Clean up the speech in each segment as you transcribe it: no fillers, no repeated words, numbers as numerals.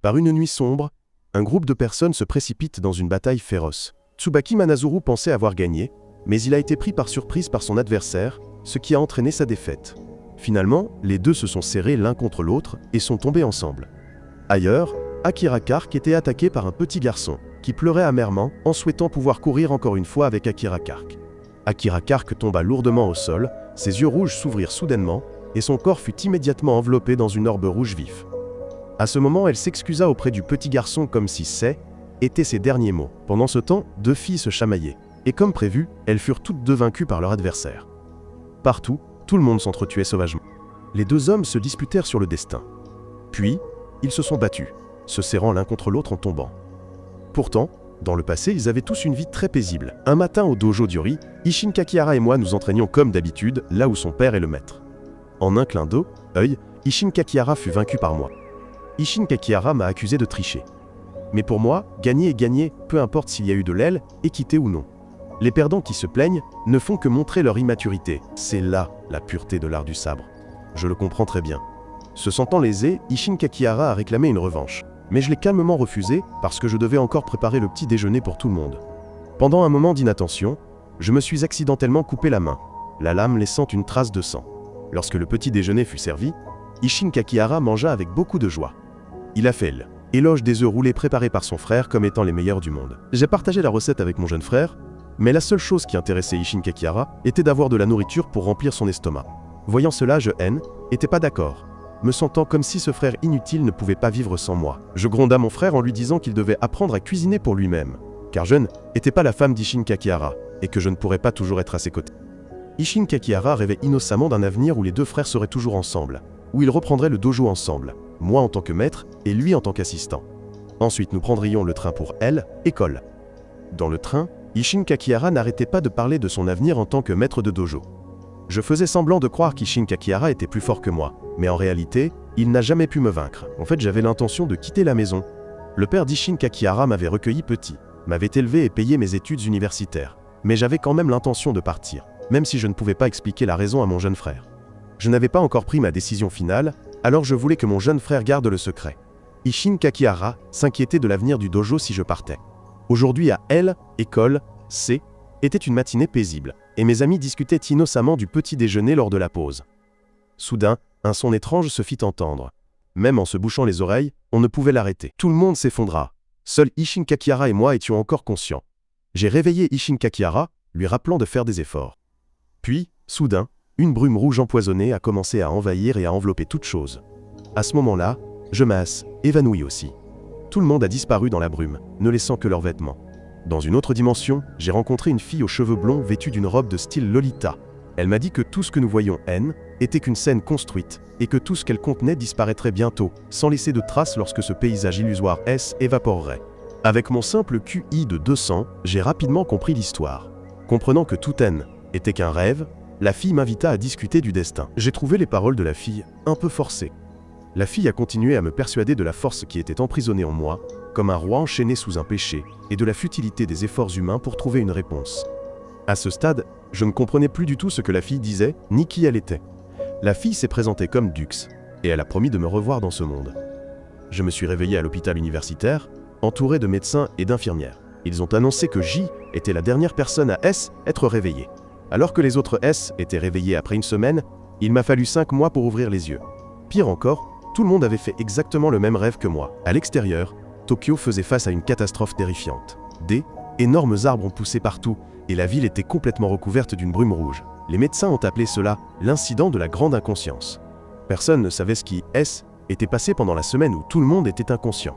Par une nuit sombre, un groupe de personnes se précipite dans une bataille féroce. Tsubaki Manazuru pensait avoir gagné, mais il a été pris par surprise par son adversaire, ce qui a entraîné sa défaite. Finalement, les deux se sont serrés l'un contre l'autre et sont tombés ensemble. Ailleurs, Akira Kark était attaqué par un petit garçon, qui pleurait amèrement en souhaitant pouvoir courir encore une fois avec Akira Kark. Akira Kark tomba lourdement au sol, ses yeux rouges s'ouvrirent soudainement, et son corps fut immédiatement enveloppé dans une orbe rouge vif. À ce moment, elle s'excusa auprès du petit garçon comme si c'est étaient ses derniers mots. Pendant ce temps, deux filles se chamaillaient, et comme prévu, elles furent toutes deux vaincues par leur adversaire. Partout, tout le monde s'entretuait sauvagement. Les deux hommes se disputèrent sur le destin. Puis, ils se sont battus, se serrant l'un contre l'autre en tombant. Pourtant, dans le passé, ils avaient tous une vie très paisible. Un matin au dojo d'Yuri, Isshin Kakihara et moi nous entraînions comme d'habitude, là où son père est le maître. En un clin d'œil, Isshin Kakihara fut vaincu par moi. Isshin Kakihara m'a accusé de tricher. Mais pour moi, gagner est gagner, peu importe s'il y a eu de l'aile, équité ou non. Les perdants qui se plaignent ne font que montrer leur immaturité. C'est là la pureté de l'art du sabre. Je le comprends très bien. Se sentant lésé, Isshin Kakihara a réclamé une revanche. Mais je l'ai calmement refusé parce que je devais encore préparer le petit déjeuner pour tout le monde. Pendant un moment d'inattention, je me suis accidentellement coupé la main, la lame laissant une trace de sang. Lorsque le petit déjeuner fut servi, Isshin Kakihara mangea avec beaucoup de joie. Il a fait l'éloge des œufs roulés préparés par son frère comme étant les meilleurs du monde. J'ai partagé la recette avec mon jeune frère, mais la seule chose qui intéressait Isshin Kakihara était d'avoir de la nourriture pour remplir son estomac. Voyant cela, je n'étais pas d'accord, me sentant comme si ce frère inutile ne pouvait pas vivre sans moi. Je gronda mon frère en lui disant qu'il devait apprendre à cuisiner pour lui-même, car je n'étais pas la femme d'Isshin Kakihara, et que je ne pourrais pas toujours être à ses côtés. Isshin Kakihara rêvait innocemment d'un avenir où les deux frères seraient toujours ensemble, où ils reprendraient le dojo ensemble, moi en tant que maître et lui en tant qu'assistant. Ensuite, nous prendrions le train pour école. Dans le train, Isshin Kakihara n'arrêtait pas de parler de son avenir en tant que maître de dojo. Je faisais semblant de croire qu'Isshin Kakihara était plus fort que moi, mais en réalité, il n'a jamais pu me vaincre. En fait, j'avais l'intention de quitter la maison. Le père d'Isshin Kakihara m'avait recueilli petit, m'avait élevé et payé mes études universitaires. Mais j'avais quand même l'intention de partir, même si je ne pouvais pas expliquer la raison à mon jeune frère. Je n'avais pas encore pris ma décision finale, alors je voulais que mon jeune frère garde le secret. Isshin Kakihara s'inquiétait de l'avenir du dojo si je partais. Aujourd'hui à école, était une matinée paisible, et mes amis discutaient innocemment du petit déjeuner lors de la pause. Soudain, un son étrange se fit entendre. Même en se bouchant les oreilles, on ne pouvait l'arrêter. Tout le monde s'effondra. Seul Isshin Kakihara et moi étions encore conscients. J'ai réveillé Isshin Kakihara, lui rappelant de faire des efforts. Puis, soudain, une brume rouge empoisonnée a commencé à envahir et à envelopper toute chose. À ce moment-là, je évanoui aussi. Tout le monde a disparu dans la brume, ne laissant que leurs vêtements. Dans une autre dimension, j'ai rencontré une fille aux cheveux blonds vêtue d'une robe de style Lolita. Elle m'a dit que tout ce que nous voyions était qu'une scène construite, et que tout ce qu'elle contenait disparaîtrait bientôt, sans laisser de traces lorsque ce paysage illusoire évaporerait. Avec mon simple QI de 200, j'ai rapidement compris l'histoire. Comprenant que tout était qu'un rêve, la fille m'invita à discuter du destin. J'ai trouvé les paroles de la fille un peu forcées. La fille a continué à me persuader de la force qui était emprisonnée en moi, comme un roi enchaîné sous un péché, et de la futilité des efforts humains pour trouver une réponse. À ce stade, je ne comprenais plus du tout ce que la fille disait, ni qui elle était. La fille s'est présentée comme Dux, et elle a promis de me revoir dans ce monde. Je me suis réveillé à l'hôpital universitaire, entouré de médecins et d'infirmières. Ils ont annoncé que J était la dernière personne à être réveillée. Alors que les autres étaient réveillés après une semaine, il m'a fallu 5 mois pour ouvrir les yeux. Pire encore, tout le monde avait fait exactement le même rêve que moi. À l'extérieur, Tokyo faisait face à une catastrophe terrifiante. Des énormes arbres ont poussé partout, et la ville était complètement recouverte d'une brume rouge. Les médecins ont appelé cela l'incident de la grande inconscience. Personne ne savait ce qui était passé pendant la semaine où tout le monde était inconscient.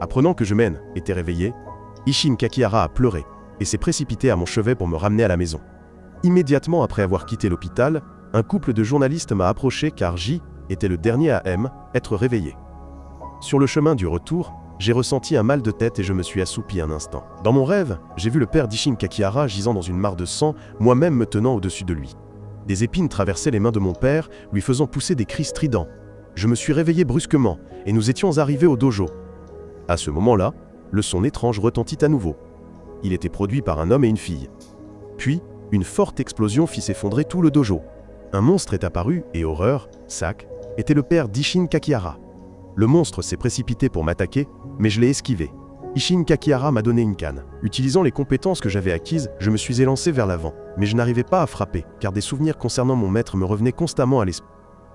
Apprenant que je était réveillé, Isshin Kakihara a pleuré, et s'est précipité à mon chevet pour me ramener à la maison. Immédiatement après avoir quitté l'hôpital, un couple de journalistes m'a approché car J était le dernier à être réveillé. Sur le chemin du retour, j'ai ressenti un mal de tête et je me suis assoupi un instant. Dans mon rêve, j'ai vu le père d'Isshin Kakihara gisant dans une mare de sang, moi-même me tenant au-dessus de lui. Des épines traversaient les mains de mon père, lui faisant pousser des cris stridents. Je me suis réveillé brusquement et nous étions arrivés au dojo. À ce moment-là, le son étrange retentit à nouveau. Il était produit par un homme et une fille. Puis, une forte explosion fit s'effondrer tout le dojo. Un monstre est apparu et horreur, était le père d'Isshin Kakihara. Le monstre s'est précipité pour m'attaquer, mais je l'ai esquivé. Isshin Kakihara m'a donné une canne. Utilisant les compétences que j'avais acquises, je me suis élancé vers l'avant, mais je n'arrivais pas à frapper, car des souvenirs concernant mon maître me revenaient constamment à l'esprit.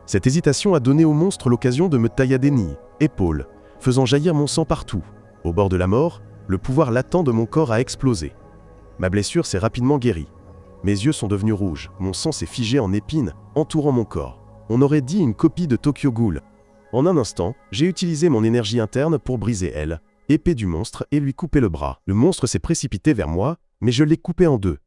Cette hésitation a donné au monstre l'occasion de me taillader des nids, épaules, faisant jaillir mon sang partout. Au bord de la mort, le pouvoir latent de mon corps a explosé. Ma blessure s'est rapidement guérie. Mes yeux sont devenus rouges, mon sang s'est figé en épines, entourant mon corps. On aurait dit une copie de Tokyo Ghoul. En un instant, j'ai utilisé mon énergie interne pour briser elle, épée du monstre, et lui couper le bras. Le monstre s'est précipité vers moi, mais je l'ai coupé en deux.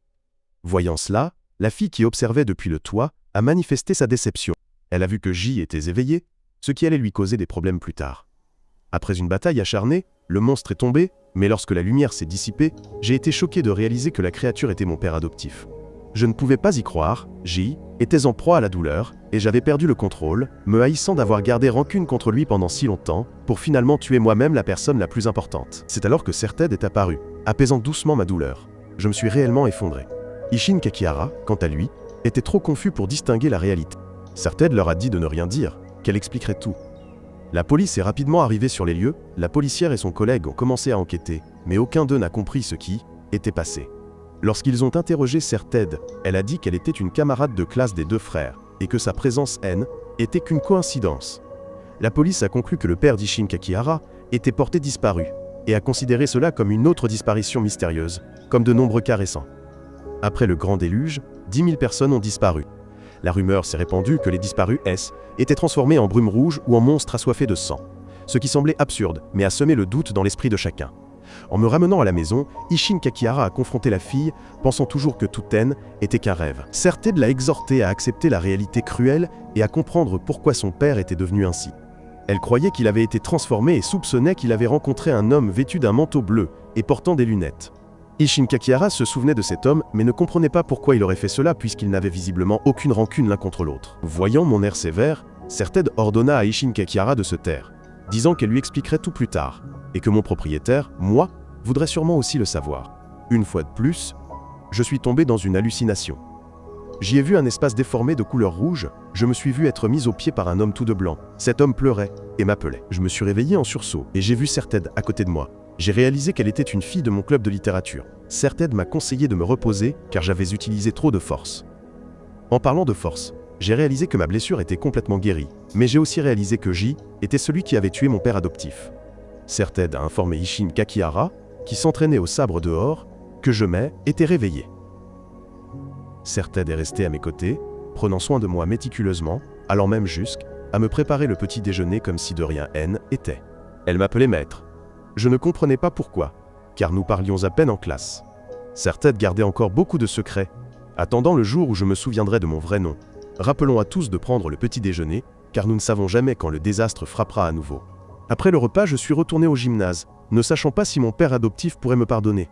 Voyant cela, la fille qui observait depuis le toit a manifesté sa déception. Elle a vu que J était éveillé, ce qui allait lui causer des problèmes plus tard. Après une bataille acharnée, le monstre est tombé, mais lorsque la lumière s'est dissipée, j'ai été choqué de réaliser que la créature était mon père adoptif. Je ne pouvais pas y croire, J était en proie à la douleur, et j'avais perdu le contrôle, me haïssant d'avoir gardé rancune contre lui pendant si longtemps, pour finalement tuer moi-même la personne la plus importante. C'est alors que Serted est apparu, apaisant doucement ma douleur. Je me suis réellement effondré. Isshin Kakihara, quant à lui, était trop confus pour distinguer la réalité. Serted leur a dit de ne rien dire, qu'elle expliquerait tout. La police est rapidement arrivée sur les lieux, la policière et son collègue ont commencé à enquêter, mais aucun d'eux n'a compris ce qui était passé. Lorsqu'ils ont interrogé Serted, elle a dit qu'elle était une camarade de classe des deux frères, et que sa présence était qu'une coïncidence. La police a conclu que le père d'Isshin Kakihara était porté disparu, et a considéré cela comme une autre disparition mystérieuse, comme de nombreux cas récents. Après le grand déluge, 10 000 personnes ont disparu. La rumeur s'est répandue que les disparus étaient transformés en brume rouge ou en monstres assoiffés de sang, ce qui semblait absurde, mais a semé le doute dans l'esprit de chacun. En me ramenant à la maison, Isshin Kakihara a confronté la fille, pensant toujours que tout était qu'un rêve. Serted l'a exhorté à accepter la réalité cruelle et à comprendre pourquoi son père était devenu ainsi. Elle croyait qu'il avait été transformé et soupçonnait qu'il avait rencontré un homme vêtu d'un manteau bleu et portant des lunettes. Isshin Kakihara se souvenait de cet homme, mais ne comprenait pas pourquoi il aurait fait cela puisqu'ils n'avaient visiblement aucune rancune l'un contre l'autre. Voyant mon air sévère, Serted ordonna à Isshin Kakihara de se taire, disant qu'elle lui expliquerait tout plus tard, et que mon propriétaire, moi, voudrait sûrement aussi le savoir. Une fois de plus, je suis tombé dans une hallucination. J'y ai vu un espace déformé de couleur rouge, je me suis vu être mis au pied par un homme tout de blanc. Cet homme pleurait et m'appelait. Je me suis réveillé en sursaut et j'ai vu Serted à côté de moi. J'ai réalisé qu'elle était une fille de mon club de littérature. Serted m'a conseillé de me reposer car j'avais utilisé trop de force. En parlant de force, j'ai réalisé que ma blessure était complètement guérie, mais j'ai aussi réalisé que J était celui qui avait tué mon père adoptif. Serted a informé Isshin Kakihara, qui s'entraînait au sabre dehors, que je était réveillé. Serted est resté à mes côtés, prenant soin de moi méticuleusement, allant même jusqu'à me préparer le petit déjeuner comme si de rien était. Elle m'appelait maître. Je ne comprenais pas pourquoi, car nous parlions à peine en classe. Serted gardait encore beaucoup de secrets, attendant le jour où je me souviendrai de mon vrai nom. Rappelons à tous de prendre le petit déjeuner, car nous ne savons jamais quand le désastre frappera à nouveau. Après le repas, je suis retourné au gymnase, ne sachant pas si mon père adoptif pourrait me pardonner.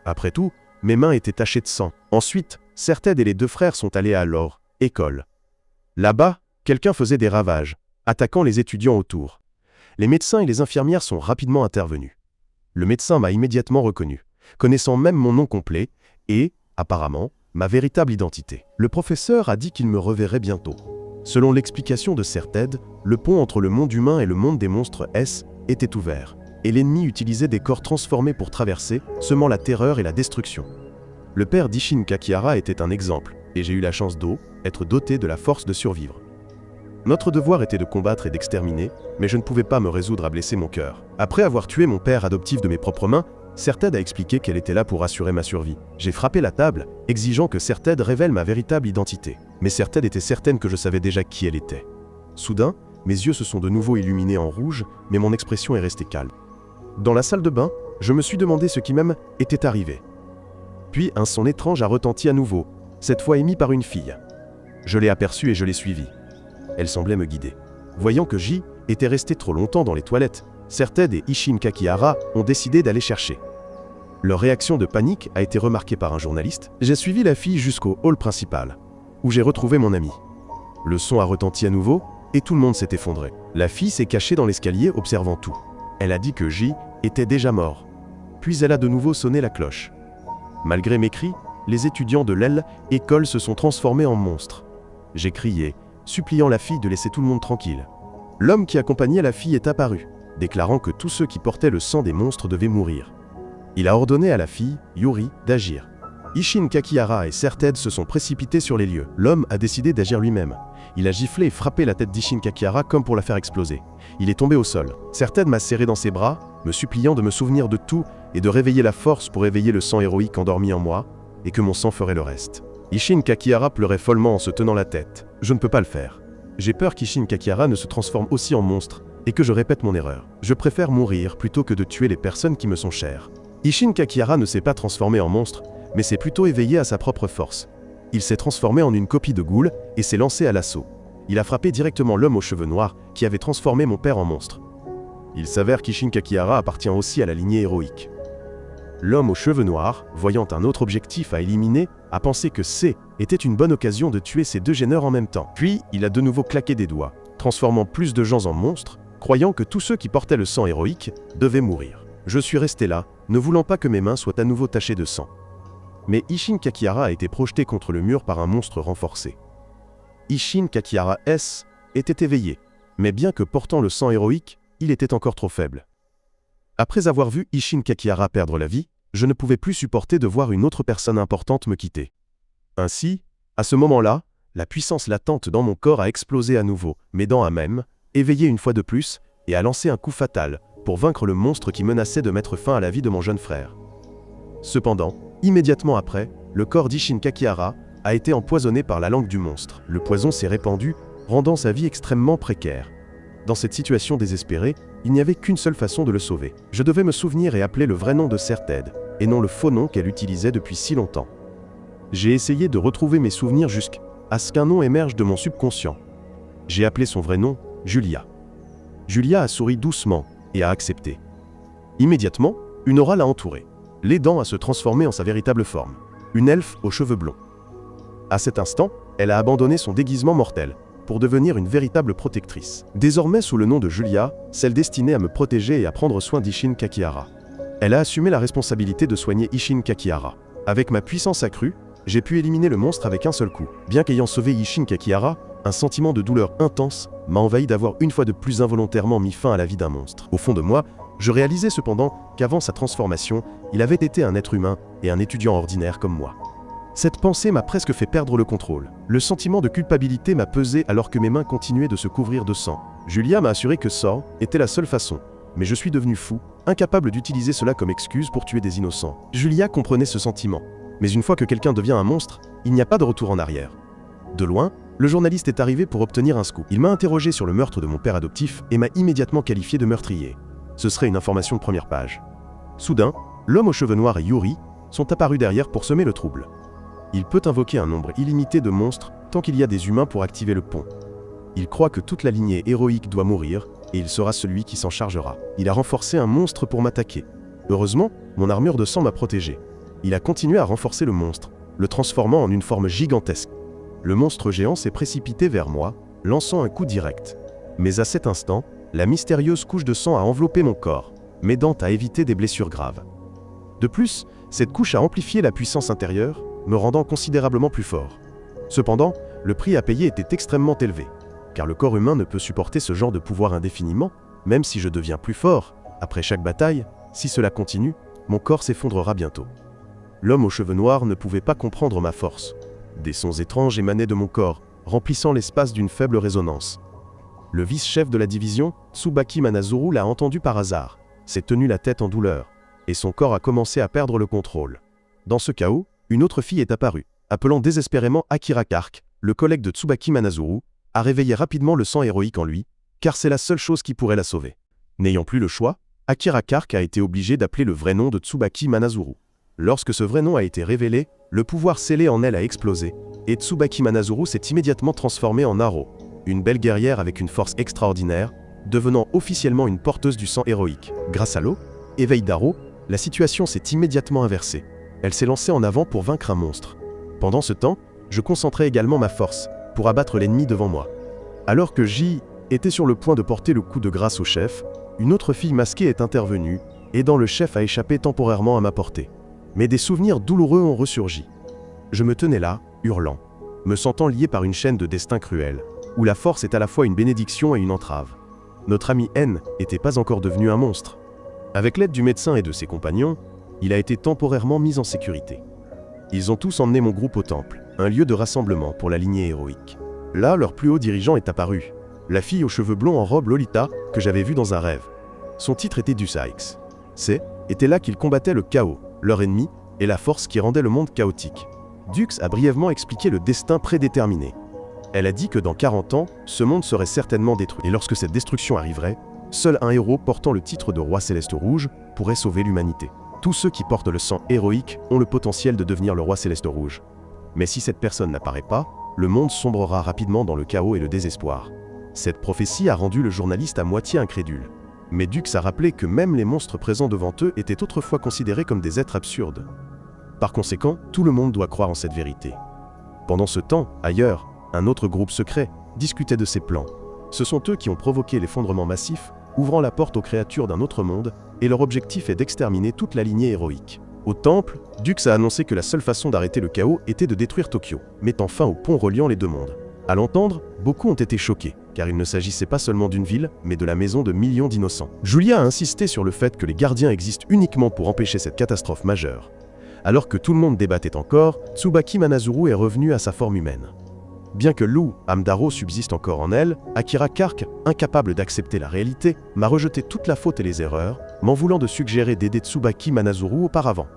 Après tout, mes mains étaient tachées de sang. Ensuite, Serted et les deux frères sont allés à l'école. Là-bas, quelqu'un faisait des ravages, attaquant les étudiants autour. Les médecins et les infirmières sont rapidement intervenus. Le médecin m'a immédiatement reconnu, connaissant même mon nom complet et, apparemment, ma véritable identité. Le professeur a dit qu'il me reverrait bientôt. Selon l'explication de Serted, le pont entre le monde humain et le monde des monstres était ouvert, et l'ennemi utilisait des corps transformés pour traverser, semant la terreur et la destruction. Le père d'Isshin Kakihara était un exemple, et j'ai eu la chance d'être doté de la force de survivre. Notre devoir était de combattre et d'exterminer, mais je ne pouvais pas me résoudre à blesser mon cœur. Après avoir tué mon père adoptif de mes propres mains, Serted a expliqué qu'elle était là pour assurer ma survie. J'ai frappé la table, exigeant que Serted révèle ma véritable identité. Mais Serted était certaine que je savais déjà qui elle était. Soudain, mes yeux se sont de nouveau illuminés en rouge, mais mon expression est restée calme. Dans la salle de bain, je me suis demandé ce qui même était arrivé. Puis un son étrange a retenti à nouveau, cette fois émis par une fille. Je l'ai aperçue et je l'ai suivie. Elle semblait me guider. Voyant que J était resté trop longtemps dans les toilettes, Serted et Isshin Kakihara ont décidé d'aller chercher. Leur réaction de panique a été remarquée par un journaliste. J'ai suivi la fille jusqu'au hall principal, où j'ai retrouvé mon ami. Le son a retenti à nouveau, et tout le monde s'est effondré. La fille s'est cachée dans l'escalier observant tout. Elle a dit que J était déjà mort. Puis elle a de nouveau sonné la cloche. Malgré mes cris, les étudiants de l'école se sont transformés en monstres. J'ai crié, suppliant la fille de laisser tout le monde tranquille. L'homme qui accompagnait la fille est apparu, déclarant que tous ceux qui portaient le sang des monstres devaient mourir. Il a ordonné à la fille, Yuri, d'agir. Isshin Kakihara et Serted se sont précipités sur les lieux. L'homme a décidé d'agir lui-même. Il a giflé et frappé la tête d'Isshin Kakihara comme pour la faire exploser. Il est tombé au sol. Serted m'a serré dans ses bras, me suppliant de me souvenir de tout et de réveiller la force pour éveiller le sang héroïque endormi en moi, et que mon sang ferait le reste. Isshin Kakihara pleurait follement en se tenant la tête. Je ne peux pas le faire. J'ai peur qu'Isshin Kakihara ne se transforme aussi en monstre, et que je répète mon erreur. Je préfère mourir plutôt que de tuer les personnes qui me sont chères. Isshin Kakihara ne s'est pas transformé en monstre, mais s'est plutôt éveillé à sa propre force. Il s'est transformé en une copie de Ghoul et s'est lancé à l'assaut. Il a frappé directement l'homme aux cheveux noirs qui avait transformé mon père en monstre. Il s'avère qu'Isshin Kakihara appartient aussi à la lignée héroïque. L'homme aux cheveux noirs, voyant un autre objectif à éliminer, a pensé que C était une bonne occasion de tuer ces deux gêneurs en même temps. Puis, il a de nouveau claqué des doigts, transformant plus de gens en monstres, croyant que tous ceux qui portaient le sang héroïque devaient mourir. Je suis resté là, ne voulant pas que mes mains soient à nouveau tachées de sang. Mais Isshin Kakihara a été projeté contre le mur par un monstre renforcé. Isshin Kakihara S était éveillé, mais bien que portant le sang héroïque, il était encore trop faible. Après avoir vu Isshin Kakihara perdre la vie, je ne pouvais plus supporter de voir une autre personne importante me quitter. Ainsi, à ce moment-là, la puissance latente dans mon corps a explosé à nouveau, m'aidant à même, éveillé une fois de plus, et à lancer un coup fatal, pour vaincre le monstre qui menaçait de mettre fin à la vie de mon jeune frère. Cependant, immédiatement après, le corps d'Isshin Kakihara a été empoisonné par la langue du monstre. Le poison s'est répandu, rendant sa vie extrêmement précaire. Dans cette situation désespérée, il n'y avait qu'une seule façon de le sauver. Je devais me souvenir et appeler le vrai nom de Serted, et non le faux nom qu'elle utilisait depuis si longtemps. J'ai essayé de retrouver mes souvenirs jusqu'à ce qu'un nom émerge de mon subconscient. J'ai appelé son vrai nom, Julia. Julia a souri doucement et a accepté. Immédiatement, une aura l'a entourée, l'aidant à se transformer en sa véritable forme, une elfe aux cheveux blonds. À cet instant, elle a abandonné son déguisement mortel pour devenir une véritable protectrice. Désormais sous le nom de Julia, celle destinée à me protéger et à prendre soin d'Isshin Kakihara. Elle a assumé la responsabilité de soigner Isshin Kakihara. Avec ma puissance accrue, j'ai pu éliminer le monstre avec un seul coup. Bien qu'ayant sauvé Isshin Kakihara, un sentiment de douleur intense m'a envahi d'avoir une fois de plus involontairement mis fin à la vie d'un monstre. Au fond de moi, je réalisais cependant qu'avant sa transformation, il avait été un être humain et un étudiant ordinaire comme moi. Cette pensée m'a presque fait perdre le contrôle. Le sentiment de culpabilité m'a pesé alors que mes mains continuaient de se couvrir de sang. Julia m'a assuré que ça était la seule façon, mais je suis devenu fou, incapable d'utiliser cela comme excuse pour tuer des innocents. Julia comprenait ce sentiment, mais une fois que quelqu'un devient un monstre, il n'y a pas de retour en arrière. De loin, le journaliste est arrivé pour obtenir un scoop. Il m'a interrogé sur le meurtre de mon père adoptif et m'a immédiatement qualifié de meurtrier. Ce serait une information de première page. Soudain, l'homme aux cheveux noirs et Yuri sont apparus derrière pour semer le trouble. Il peut invoquer un nombre illimité de monstres tant qu'il y a des humains pour activer le pont. Il croit que toute la lignée héroïque doit mourir et il sera celui qui s'en chargera. Il a renforcé un monstre pour m'attaquer. Heureusement, mon armure de sang m'a protégé. Il a continué à renforcer le monstre, le transformant en une forme gigantesque. Le monstre géant s'est précipité vers moi, lançant un coup direct. Mais à cet instant, la mystérieuse couche de sang a enveloppé mon corps, m'aidant à éviter des blessures graves. De plus, cette couche a amplifié la puissance intérieure, me rendant considérablement plus fort. Cependant, le prix à payer était extrêmement élevé, car le corps humain ne peut supporter ce genre de pouvoir indéfiniment, même si je deviens plus fort. Après chaque bataille, si cela continue, mon corps s'effondrera bientôt. L'homme aux cheveux noirs ne pouvait pas comprendre ma force. Des sons étranges émanaient de mon corps, remplissant l'espace d'une faible résonance. Le vice-chef de la division, Tsubaki Manazuru, l'a entendu par hasard, s'est tenu la tête en douleur, et son corps a commencé à perdre le contrôle. Dans ce chaos, une autre fille est apparue, appelant désespérément Akira Kark, le collègue de Tsubaki Manazuru, a réveillé rapidement le sang héroïque en lui, car c'est la seule chose qui pourrait la sauver. N'ayant plus le choix, Akira Kark a été obligé d'appeler le vrai nom de Tsubaki Manazuru. Lorsque ce vrai nom a été révélé, le pouvoir scellé en elle a explosé, et Tsubaki Manazuru s'est immédiatement transformée en Aro, une belle guerrière avec une force extraordinaire, devenant officiellement une porteuse du sang héroïque. Grâce à l'eau, éveil d'Aro, la situation s'est immédiatement inversée. Elle s'est lancée en avant pour vaincre un monstre. Pendant ce temps, je concentrais également ma force pour abattre l'ennemi devant moi. Alors que J était sur le point de porter le coup de grâce au chef, une autre fille masquée est intervenue, aidant le chef à échapper temporairement à ma portée. Mais des souvenirs douloureux ont ressurgi. Je me tenais là, hurlant, me sentant lié par une chaîne de destin cruel, où la force est à la fois une bénédiction et une entrave. notre ami N n'était pas encore devenu un monstre. Avec l'aide du médecin et de ses compagnons, il a été temporairement mis en sécurité. Ils ont tous emmené mon groupe au temple, un lieu de rassemblement pour la lignée héroïque. Là, leur plus haut dirigeant est apparu, la fille aux cheveux blonds en robe Lolita que j'avais vue dans un rêve. Son titre était Dux. Était là qu'il combattait le chaos, leur ennemi, et la force qui rendait le monde chaotique. Dux a brièvement expliqué le destin prédéterminé. Elle a dit que dans 40 ans, ce monde serait certainement détruit. Et lorsque cette destruction arriverait, seul un héros portant le titre de roi céleste rouge pourrait sauver l'humanité. Tous ceux qui portent le sang héroïque ont le potentiel de devenir le roi céleste rouge. Mais si cette personne n'apparaît pas, le monde sombrera rapidement dans le chaos et le désespoir. Cette prophétie a rendu le journaliste à moitié incrédule. Mais Dux a rappelé que même les monstres présents devant eux étaient autrefois considérés comme des êtres absurdes. Par conséquent, tout le monde doit croire en cette vérité. Pendant ce temps, ailleurs, un autre groupe secret discutait de ses plans. Ce sont eux qui ont provoqué l'effondrement massif, ouvrant la porte aux créatures d'un autre monde, et leur objectif est d'exterminer toute la lignée héroïque. Au temple, Dux a annoncé que la seule façon d'arrêter le chaos était de détruire Tokyo, mettant fin au pont reliant les deux mondes. À l'entendre, beaucoup ont été choqués, car il ne s'agissait pas seulement d'une ville, mais de la maison de millions d'innocents. Julia a insisté sur le fait que les gardiens existent uniquement pour empêcher cette catastrophe majeure. Alors que tout le monde débattait encore, Tsubaki Manazuru est revenu à sa forme humaine. Bien que Lou Amdaro subsiste encore en elle, Akira Kark, incapable d'accepter la réalité, m'a rejeté toute la faute et les erreurs, m'en voulant de suggérer d'aider Tsubaki Manazuru auparavant.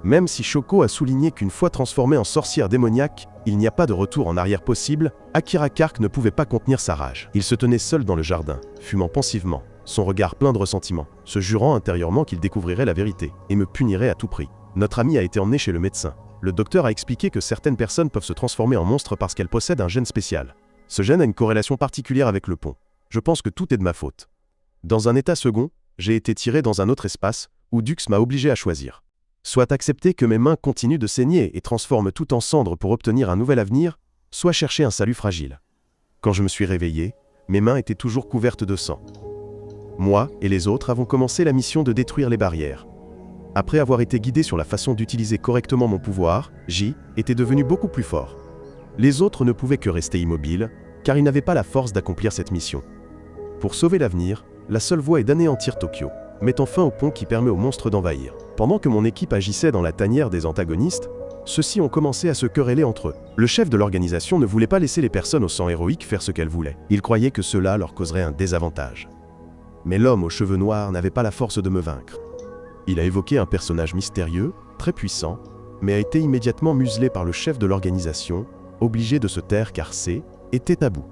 Même si Shoko a souligné qu'une fois transformée en sorcière démoniaque, il n'y a pas de retour en arrière possible, Akira Kark ne pouvait pas contenir sa rage. Il se tenait seul dans le jardin, fumant pensivement, son regard plein de ressentiment, se jurant intérieurement qu'il découvrirait la vérité, et me punirait à tout prix. Notre ami a été emmené chez le médecin. Le docteur a expliqué que certaines personnes peuvent se transformer en monstres parce qu'elles possèdent un gène spécial. Ce gène a une corrélation particulière avec le pont. Je pense que tout est de ma faute. Dans un état second, j'ai été tiré dans un autre espace, où Dux m'a obligé à choisir. Soit accepter que mes mains continuent de saigner et transforment tout en cendres pour obtenir un nouvel avenir, soit chercher un salut fragile. Quand je me suis réveillé, mes mains étaient toujours couvertes de sang. Moi et les autres avons commencé la mission de détruire les barrières. Après avoir été guidé sur la façon d'utiliser correctement mon pouvoir, J était devenu beaucoup plus fort. Les autres ne pouvaient que rester immobiles, car ils n'avaient pas la force d'accomplir cette mission. Pour sauver l'avenir, la seule voie est d'anéantir Tokyo, mettant fin au pont qui permet aux monstres d'envahir. Pendant que mon équipe agissait dans la tanière des antagonistes, ceux-ci ont commencé à se quereller entre eux. Le chef de l'organisation ne voulait pas laisser les personnes au sang héroïque faire ce qu'elles voulaient. Il croyait que cela leur causerait un désavantage. Mais l'homme aux cheveux noirs n'avait pas la force de me vaincre. Il a évoqué un personnage mystérieux, très puissant, mais a été immédiatement muselé par le chef de l'organisation, obligé de se taire car C était tabou.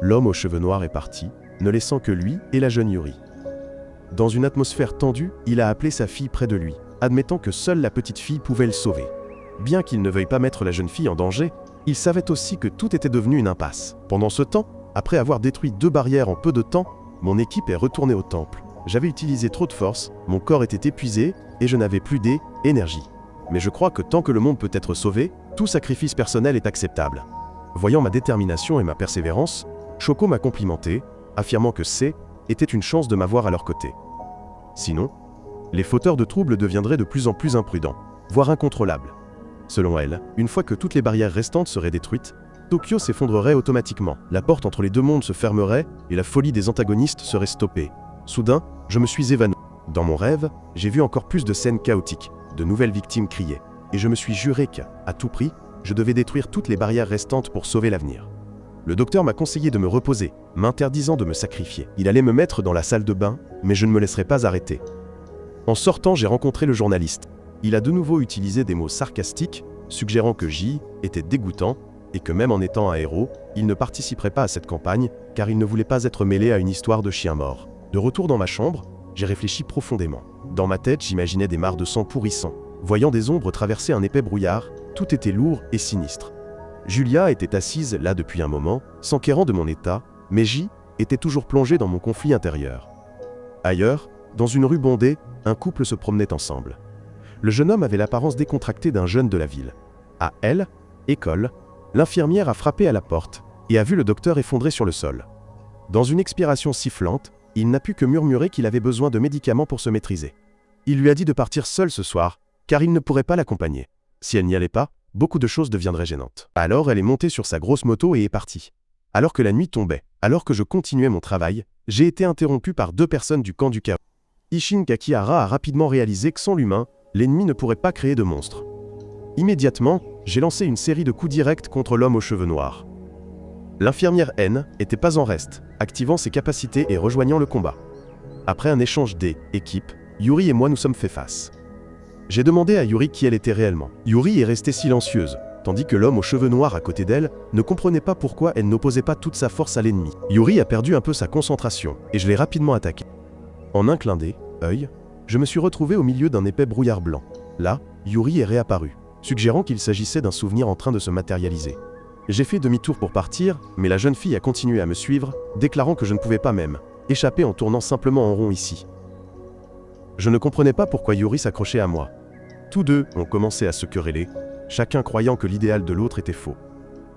L'homme aux cheveux noirs est parti, ne laissant que lui et la jeune Yuri. Dans une atmosphère tendue, il a appelé sa fille près de lui, admettant que seule la petite fille pouvait le sauver. Bien qu'il ne veuille pas mettre la jeune fille en danger, il savait aussi que tout était devenu une impasse. Pendant ce temps, après avoir détruit 2 barrières en peu de temps, mon équipe est retournée au temple. J'avais utilisé trop de force, mon corps était épuisé, et je n'avais plus d'énergie. Mais je crois que tant que le monde peut être sauvé, tout sacrifice personnel est acceptable. Voyant ma détermination et ma persévérance, Shoko m'a complimenté, affirmant que C était une chance de m'avoir à leur côté. Sinon, les fauteurs de troubles deviendraient de plus en plus imprudents, voire incontrôlables. Selon elle, une fois que toutes les barrières restantes seraient détruites, Tokyo s'effondrerait automatiquement, la porte entre les deux mondes se fermerait et la folie des antagonistes serait stoppée. Soudain, je me suis évanoui. Dans mon rêve, j'ai vu encore plus de scènes chaotiques, de nouvelles victimes criaient, et je me suis juré qu'à tout prix, je devais détruire toutes les barrières restantes pour sauver l'avenir. Le docteur m'a conseillé de me reposer, m'interdisant de me sacrifier. Il allait me mettre dans la salle de bain, mais je ne me laisserai pas arrêter. En sortant, j'ai rencontré le journaliste. Il a de nouveau utilisé des mots sarcastiques, suggérant que J était dégoûtant, et que même en étant un héros, il ne participerait pas à cette campagne, car il ne voulait pas être mêlé à une histoire de chien mort. De retour dans ma chambre, j'ai réfléchi profondément. Dans ma tête, j'imaginais des mares de sang pourrissant. Voyant des ombres traverser un épais brouillard, tout était lourd et sinistre. Julia était assise là depuis un moment, s'enquérant de mon état, mais J était toujours plongé dans mon conflit intérieur. Ailleurs, dans une rue bondée, un couple se promenait ensemble. Le jeune homme avait l'apparence décontractée d'un jeune de la ville. À elle, école, l'infirmière a frappé à la porte et a vu le docteur effondré sur le sol. Dans une expiration sifflante, il n'a pu que murmurer qu'il avait besoin de médicaments pour se maîtriser. Il lui a dit de partir seul ce soir, car il ne pourrait pas l'accompagner. Si elle n'y allait pas, beaucoup de choses deviendraient gênantes. Alors elle est montée sur sa grosse moto et est partie. Alors que la nuit tombait, alors que je continuais mon travail, j'ai été interrompu par 2 personnes du camp du chaos. Isshin Kakihara a rapidement réalisé que sans l'humain, l'ennemi ne pourrait pas créer de monstres. Immédiatement, j'ai lancé une série de coups directs contre l'homme aux cheveux noirs. L'infirmière N était pas en reste, activant ses capacités et rejoignant le combat. Après un échange d'équipes, Yuri et moi nous sommes fait face. J'ai demandé à Yuri qui elle était réellement. Yuri est restée silencieuse, tandis que l'homme aux cheveux noirs à côté d'elle ne comprenait pas pourquoi elle n'opposait pas toute sa force à l'ennemi. Yuri a perdu un peu sa concentration, et je l'ai rapidement attaqué. En un clin d'œil, je me suis retrouvé au milieu d'un épais brouillard blanc. Là, Yuri est réapparu, suggérant qu'il s'agissait d'un souvenir en train de se matérialiser. J'ai fait demi-tour pour partir, mais la jeune fille a continué à me suivre, déclarant que je ne pouvais pas même échapper en tournant simplement en rond ici. Je ne comprenais pas pourquoi Yuri s'accrochait à moi. Tous deux ont commencé à se quereller, chacun croyant que l'idéal de l'autre était faux.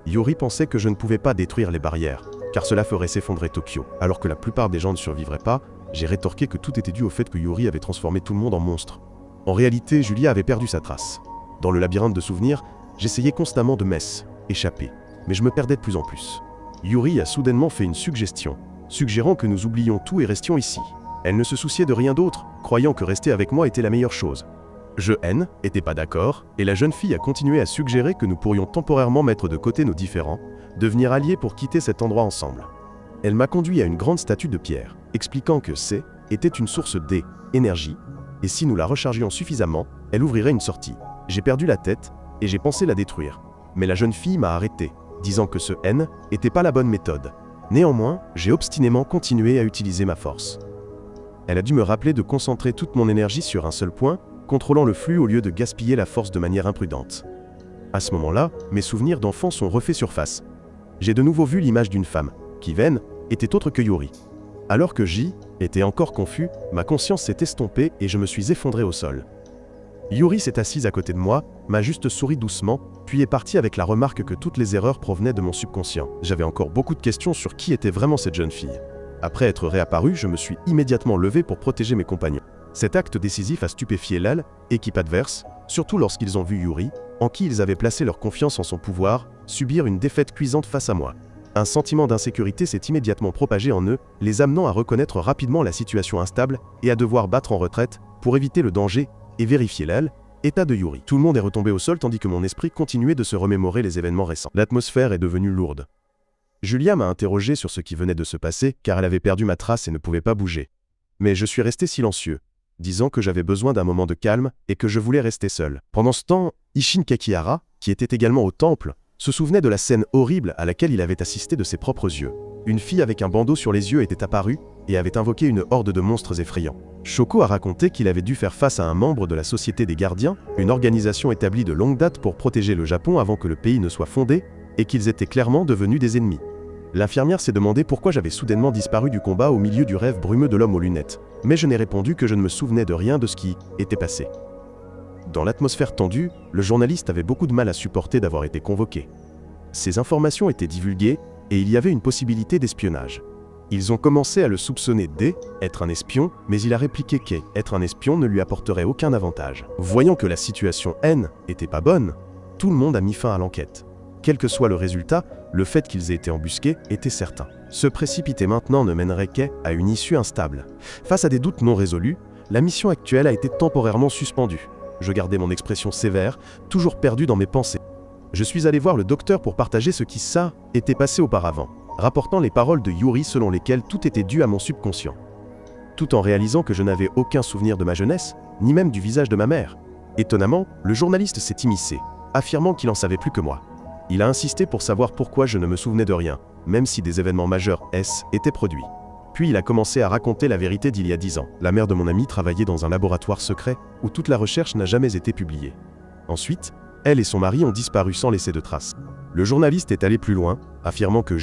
Yuri pensait que je ne pouvais pas détruire les barrières, car cela ferait s'effondrer Tokyo. Alors que la plupart des gens ne survivraient pas, j'ai rétorqué que tout était dû au fait que Yuri avait transformé tout le monde en monstre. En réalité, Julia avait perdu sa trace. Dans le labyrinthe de souvenirs, j'essayais constamment de échapper, mais je me perdais de plus en plus. Yuri a soudainement fait une suggestion, suggérant que nous oublions tout et restions ici. Elle ne se souciait de rien d'autre, croyant que rester avec moi était la meilleure chose. Je n'étais pas d'accord, et la jeune fille a continué à suggérer que nous pourrions temporairement mettre de côté nos différends, devenir alliés pour quitter cet endroit ensemble. Elle m'a conduit à une grande statue de pierre, expliquant que était une source d'énergie, et si nous la rechargions suffisamment, elle ouvrirait une sortie. J'ai perdu la tête, et j'ai pensé la détruire. Mais la jeune fille m'a arrêté, disant que n'était pas la bonne méthode. Néanmoins, j'ai obstinément continué à utiliser ma force. Elle a dû me rappeler de concentrer toute mon énergie sur un seul point, contrôlant le flux au lieu de gaspiller la force de manière imprudente. À ce moment-là, mes souvenirs d'enfant sont refait surface. J'ai de nouveau vu l'image d'une femme, qui était autre que Yuri. Alors que était encore confus, ma conscience s'est estompée et je me suis effondré au sol. Yuri s'est assise à côté de moi, m'a juste souri doucement, puis est parti avec la remarque que toutes les erreurs provenaient de mon subconscient. J'avais encore beaucoup de questions sur qui était vraiment cette jeune fille. Après être réapparu, je me suis immédiatement levé pour protéger mes compagnons. Cet acte décisif a stupéfié l'équipe adverse, surtout lorsqu'ils ont vu Yuri, en qui ils avaient placé leur confiance en son pouvoir, subir une défaite cuisante face à moi. Un sentiment d'insécurité s'est immédiatement propagé en eux, les amenant à reconnaître rapidement la situation instable et à devoir battre en retraite pour éviter le danger et vérifier l'état de Yuri. Tout le monde est retombé au sol tandis que mon esprit continuait de se remémorer les événements récents. L'atmosphère est devenue lourde. Julia m'a interrogé sur ce qui venait de se passer car elle avait perdu ma trace et ne pouvait pas bouger. Mais je suis resté silencieux, disant que j'avais besoin d'un moment de calme et que je voulais rester seul. Pendant ce temps, Isshin Kakihara, qui était également au temple, se souvenait de la scène horrible à laquelle il avait assisté de ses propres yeux. Une fille avec un bandeau sur les yeux était apparue et avait invoqué une horde de monstres effrayants. Shoko a raconté qu'il avait dû faire face à un membre de la Société des Gardiens, une organisation établie de longue date pour protéger le Japon avant que le pays ne soit fondé, et qu'ils étaient clairement devenus des ennemis. L'infirmière s'est demandé pourquoi j'avais soudainement disparu du combat au milieu du rêve brumeux de l'homme aux lunettes, mais je n'ai répondu que je ne me souvenais de rien de ce qui était passé. Dans l'atmosphère tendue, le journaliste avait beaucoup de mal à supporter d'avoir été convoqué. Ces informations étaient divulguées, et il y avait une possibilité d'espionnage. Ils ont commencé à le soupçonner d'être un espion, mais il a répliqué qu'être un espion ne lui apporterait aucun avantage. Voyant que la situation était pas bonne, tout le monde a mis fin à l'enquête. Quel que soit le résultat, le fait qu'ils aient été embusqués était certain. Se précipiter maintenant ne mènerait qu'à une issue instable. Face à des doutes non résolus, la mission actuelle a été temporairement suspendue. Je gardais mon expression sévère, toujours perdu dans mes pensées. Je suis allé voir le docteur pour partager ce qui était passé auparavant, rapportant les paroles de Yuri selon lesquelles tout était dû à mon subconscient. Tout en réalisant que je n'avais aucun souvenir de ma jeunesse, ni même du visage de ma mère. Étonnamment, le journaliste s'est immiscé, affirmant qu'il en savait plus que moi. Il a insisté pour savoir pourquoi je ne me souvenais de rien, même si des événements majeurs étaient produits. Puis il a commencé à raconter la vérité d'il y a 10 ans. La mère de mon ami travaillait dans un laboratoire secret où toute la recherche n'a jamais été publiée. Ensuite, elle et son mari ont disparu sans laisser de traces. Le journaliste est allé plus loin, affirmant que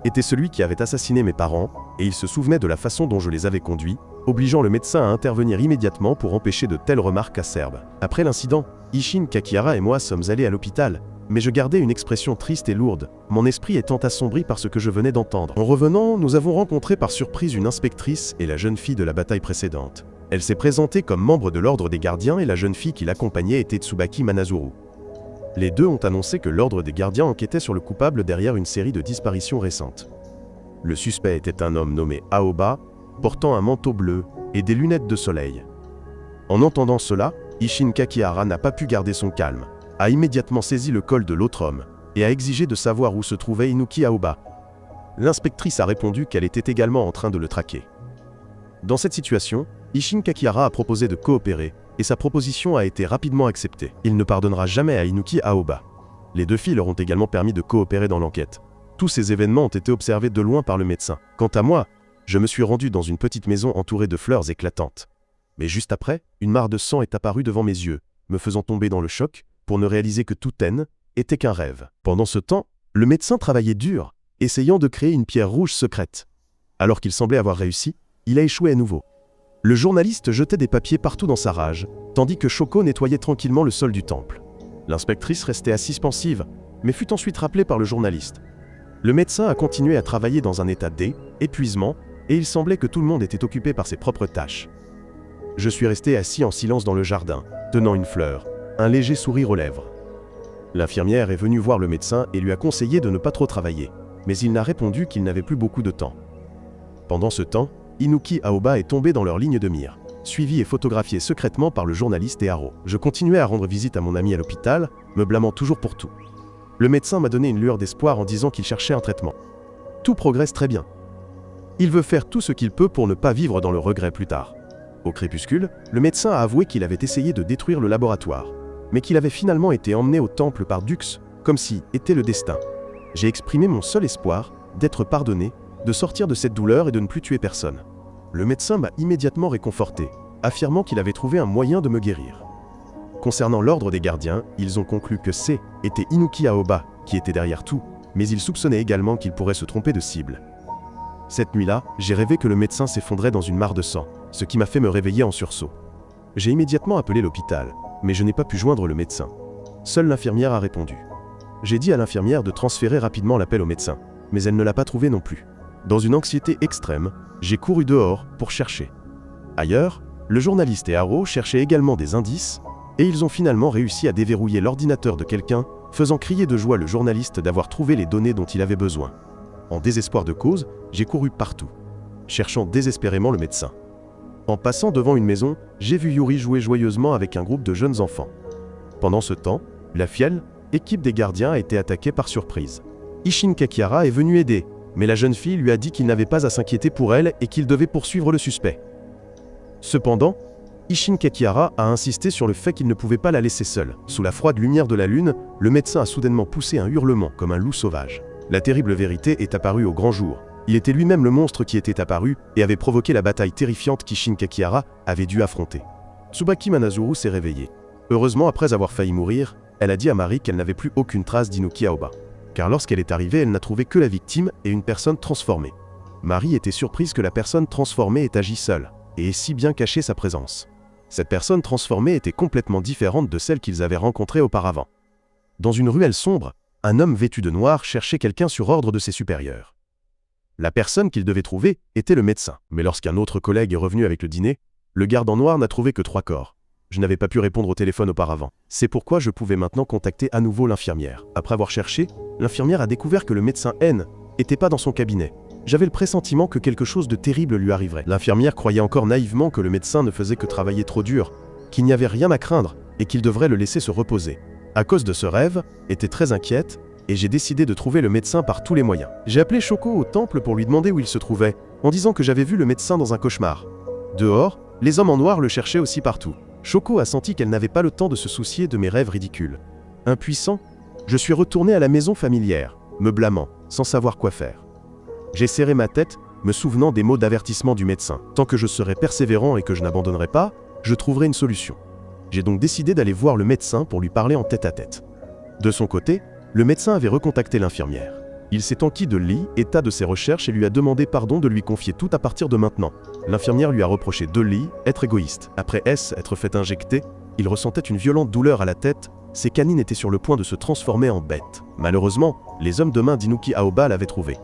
était celui qui avait assassiné mes parents, et il se souvenait de la façon dont je les avais conduits, obligeant le médecin à intervenir immédiatement pour empêcher de telles remarques acerbes. Après l'incident, Isshin Kakihara et moi sommes allés à l'hôpital, mais je gardais une expression triste et lourde, mon esprit étant assombri par ce que je venais d'entendre. En revenant, nous avons rencontré par surprise une inspectrice et la jeune fille de la bataille précédente. Elle s'est présentée comme membre de l'ordre des gardiens et la jeune fille qui l'accompagnait était Tsubaki Manazuru. Les deux ont annoncé que l'ordre des gardiens enquêtait sur le coupable derrière une série de disparitions récentes. Le suspect était un homme nommé Aoba, portant un manteau bleu et des lunettes de soleil. En entendant cela, Isshin Kakihara n'a pas pu garder son calme, a immédiatement saisi le col de l'autre homme et a exigé de savoir où se trouvait Inuki Aoba. L'inspectrice a répondu qu'elle était également en train de le traquer. Dans cette situation, Isshin Kakihara a proposé de coopérer et sa proposition a été rapidement acceptée. Il ne pardonnera jamais à Inuki Aoba. Les deux filles leur ont également permis de coopérer dans l'enquête. Tous ces événements ont été observés de loin par le médecin. Quant à moi, je me suis rendu dans une petite maison entourée de fleurs éclatantes. Mais juste après, une mare de sang est apparue devant mes yeux, me faisant tomber dans le choc pour ne réaliser que tout n'était qu'un rêve. Pendant ce temps, le médecin travaillait dur, essayant de créer une pierre rouge secrète. Alors qu'il semblait avoir réussi, il a échoué à nouveau. Le journaliste jetait des papiers partout dans sa rage, tandis que Shoko nettoyait tranquillement le sol du temple. L'inspectrice restait assise pensive, mais fut ensuite rappelée par le journaliste. Le médecin a continué à travailler dans un état d'épuisement, et il semblait que tout le monde était occupé par ses propres tâches. Je suis resté assis en silence dans le jardin, tenant une fleur, un léger sourire aux lèvres. L'infirmière est venue voir le médecin et lui a conseillé de ne pas trop travailler, mais il n'a répondu qu'il n'avait plus beaucoup de temps. Pendant ce temps, Inuki Aoba est tombé dans leur ligne de mire, suivi et photographié secrètement par le journaliste et Haro. Je continuais à rendre visite à mon ami à l'hôpital, me blâmant toujours pour tout. Le médecin m'a donné une lueur d'espoir en disant qu'il cherchait un traitement. Tout progresse très bien. Il veut faire tout ce qu'il peut pour ne pas vivre dans le regret plus tard. Au crépuscule, le médecin a avoué qu'il avait essayé de détruire le laboratoire, mais qu'il avait finalement été emmené au temple par Dux, comme si était le destin. J'ai exprimé mon seul espoir d'être pardonné, de sortir de cette douleur et de ne plus tuer personne. Le médecin m'a immédiatement réconforté, affirmant qu'il avait trouvé un moyen de me guérir. Concernant l'ordre des gardiens, ils ont conclu que était Inuki Aoba qui était derrière tout, mais ils soupçonnaient également qu'il pourrait se tromper de cible. Cette nuit-là, j'ai rêvé que le médecin s'effondrait dans une mare de sang, ce qui m'a fait me réveiller en sursaut. J'ai immédiatement appelé l'hôpital, mais je n'ai pas pu joindre le médecin. Seule l'infirmière a répondu. J'ai dit à l'infirmière de transférer rapidement l'appel au médecin, mais elle ne l'a pas trouvé non plus. Dans une anxiété extrême, j'ai couru dehors pour chercher. Ailleurs, le journaliste et Haro cherchaient également des indices, et ils ont finalement réussi à déverrouiller l'ordinateur de quelqu'un, faisant crier de joie le journaliste d'avoir trouvé les données dont il avait besoin. En désespoir de cause, j'ai couru partout, cherchant désespérément le médecin. En passant devant une maison, j'ai vu Yuri jouer joyeusement avec un groupe de jeunes enfants. Pendant ce temps, la fielle, équipe des gardiens, a été attaquée par surprise. Isshin Kakihara est venu aider, mais la jeune fille lui a dit qu'il n'avait pas à s'inquiéter pour elle et qu'il devait poursuivre le suspect. Cependant, Isshin Kakihara a insisté sur le fait qu'il ne pouvait pas la laisser seule. Sous la froide lumière de la lune, le médecin a soudainement poussé un hurlement comme un loup sauvage. La terrible vérité est apparue au grand jour. Il était lui-même le monstre qui était apparu et avait provoqué la bataille terrifiante qu'Isshin Kakihara avait dû affronter. Tsubaki Manazuru s'est réveillée. Heureusement, après avoir failli mourir, elle a dit à Mari qu'elle n'avait plus aucune trace d'Inuki Aoba. Car lorsqu'elle est arrivée, elle n'a trouvé que la victime et une personne transformée. Mari était surprise que la personne transformée ait agi seule, et ait si bien caché sa présence. Cette personne transformée était complètement différente de celle qu'ils avaient rencontrée auparavant. Dans une ruelle sombre, un homme vêtu de noir cherchait quelqu'un sur ordre de ses supérieurs. La personne qu'il devait trouver était le médecin. Mais lorsqu'un autre collègue est revenu avec le dîner, le garde en noir n'a trouvé que 3 corps. Je n'avais pas pu répondre au téléphone auparavant. C'est pourquoi je pouvais maintenant contacter à nouveau l'infirmière. Après avoir cherché, l'infirmière a découvert que le médecin n'était pas dans son cabinet. J'avais le pressentiment que quelque chose de terrible lui arriverait. L'infirmière croyait encore naïvement que le médecin ne faisait que travailler trop dur, qu'il n'y avait rien à craindre et qu'il devrait le laisser se reposer. À cause de ce rêve, était très inquiète, et j'ai décidé de trouver le médecin par tous les moyens. J'ai appelé Shoko au temple pour lui demander où il se trouvait, en disant que j'avais vu le médecin dans un cauchemar. Dehors, les hommes en noir le cherchaient aussi partout. Shoko a senti qu'elle n'avait pas le temps de se soucier de mes rêves ridicules. Impuissant, je suis retourné à la maison familière, me blâmant, sans savoir quoi faire. J'ai serré ma tête, me souvenant des mots d'avertissement du médecin. Tant que je serai persévérant et que je n'abandonnerai pas, je trouverai une solution. J'ai donc décidé d'aller voir le médecin pour lui parler en tête-à-tête. De son côté, le médecin avait recontacté l'infirmière. Il s'est enquis de l'état de ses recherches et lui a demandé pardon de lui confier tout à partir de maintenant. L'infirmière lui a reproché de être égoïste. Après être fait injecter, il ressentait une violente douleur à la tête, ses canines étaient sur le point de se transformer en bêtes. Malheureusement, les hommes de main d'Inuki Aoba l'avaient trouvé.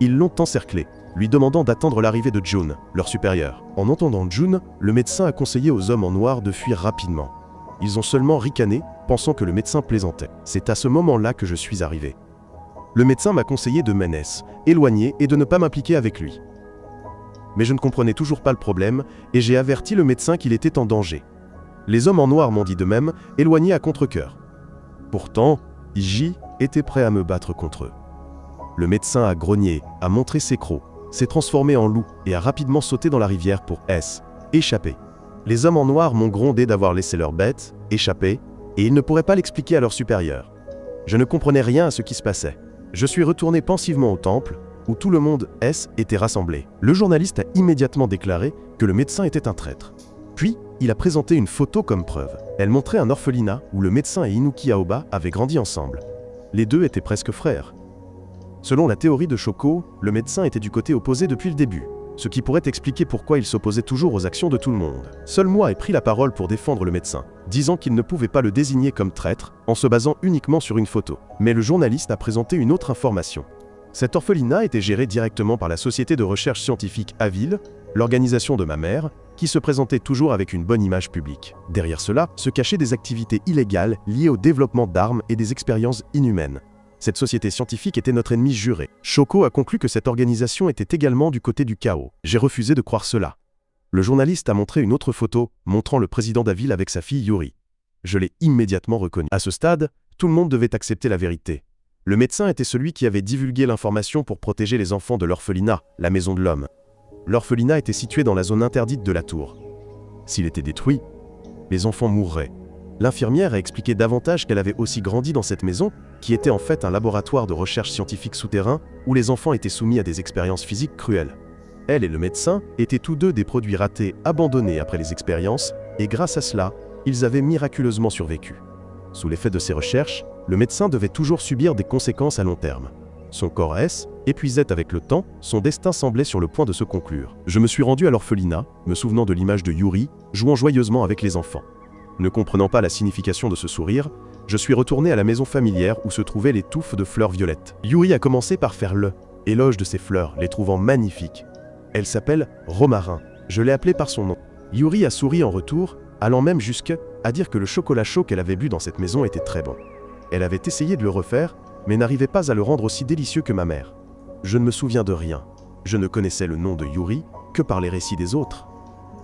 Ils l'ont encerclé, lui demandant d'attendre l'arrivée de Jun, leur supérieur. En entendant Jun, le médecin a conseillé aux hommes en noir de fuir rapidement. Ils ont seulement ricané, pensant que le médecin plaisantait. C'est à ce moment-là que je suis arrivé. Le médecin m'a conseillé de m'en éloigner et de ne pas m'impliquer avec lui. Mais je ne comprenais toujours pas le problème et j'ai averti le médecin qu'il était en danger. Les hommes en noir m'ont dit de même, éloignés à contre-cœur. Pourtant, J était prêt à me battre contre eux. Le médecin a grogné, a montré ses crocs, s'est transformé en loup et a rapidement sauté dans la rivière pour échapper. Les hommes en noir m'ont grondé d'avoir laissé leur bête échapper et ils ne pourraient pas l'expliquer à leurs supérieurs. Je ne comprenais rien à ce qui se passait. Je suis retourné pensivement au temple, où tout le monde était rassemblé. Le journaliste a immédiatement déclaré que le médecin était un traître. Puis, il a présenté une photo comme preuve. Elle montrait un orphelinat où le médecin et Inuki Aoba avaient grandi ensemble. Les deux étaient presque frères. Selon la théorie de Shoko, le médecin était du côté opposé depuis le début, ce qui pourrait expliquer pourquoi il s'opposait toujours aux actions de tout le monde. Seul moi ai pris la parole pour défendre le médecin, disant qu'il ne pouvait pas le désigner comme traître en se basant uniquement sur une photo. Mais le journaliste a présenté une autre information. Cet orphelinat était géré directement par la Société de recherche scientifique Avil, l'organisation de ma mère, qui se présentait toujours avec une bonne image publique. Derrière cela se cachaient des activités illégales liées au développement d'armes et des expériences inhumaines. Cette société scientifique était notre ennemi juré. Shoko a conclu que cette organisation était également du côté du chaos. J'ai refusé de croire cela. Le journaliste a montré une autre photo montrant le président d'Avil avec sa fille Yuri. Je l'ai immédiatement reconnu. À ce stade, tout le monde devait accepter la vérité. Le médecin était celui qui avait divulgué l'information pour protéger les enfants de l'orphelinat, la maison de l'homme. L'orphelinat était situé dans la zone interdite de la tour. S'il était détruit, les enfants mourraient. L'infirmière a expliqué davantage qu'elle avait aussi grandi dans cette maison, qui était en fait un laboratoire de recherche scientifique souterrain où les enfants étaient soumis à des expériences physiques cruelles. Elle et le médecin étaient tous deux des produits ratés abandonnés après les expériences, et grâce à cela, ils avaient miraculeusement survécu. Sous l'effet de ces recherches, le médecin devait toujours subir des conséquences à long terme. Son corps épuisait avec le temps, son destin semblait sur le point de se conclure. Je me suis rendu à l'orphelinat, me souvenant de l'image de Yuri, jouant joyeusement avec les enfants. Ne comprenant pas la signification de ce sourire, je suis retourné à la maison familière où se trouvaient les touffes de fleurs violettes. Yuri a commencé par faire éloge de ces fleurs, les trouvant magnifiques. Elle s'appelle Romarin, je l'ai appelée par son nom. Yuri a souri en retour, allant même jusqu'à dire que le chocolat chaud qu'elle avait bu dans cette maison était très bon. Elle avait essayé de le refaire, mais n'arrivait pas à le rendre aussi délicieux que ma mère. Je ne me souviens de rien. Je ne connaissais le nom de Yuri que par les récits des autres.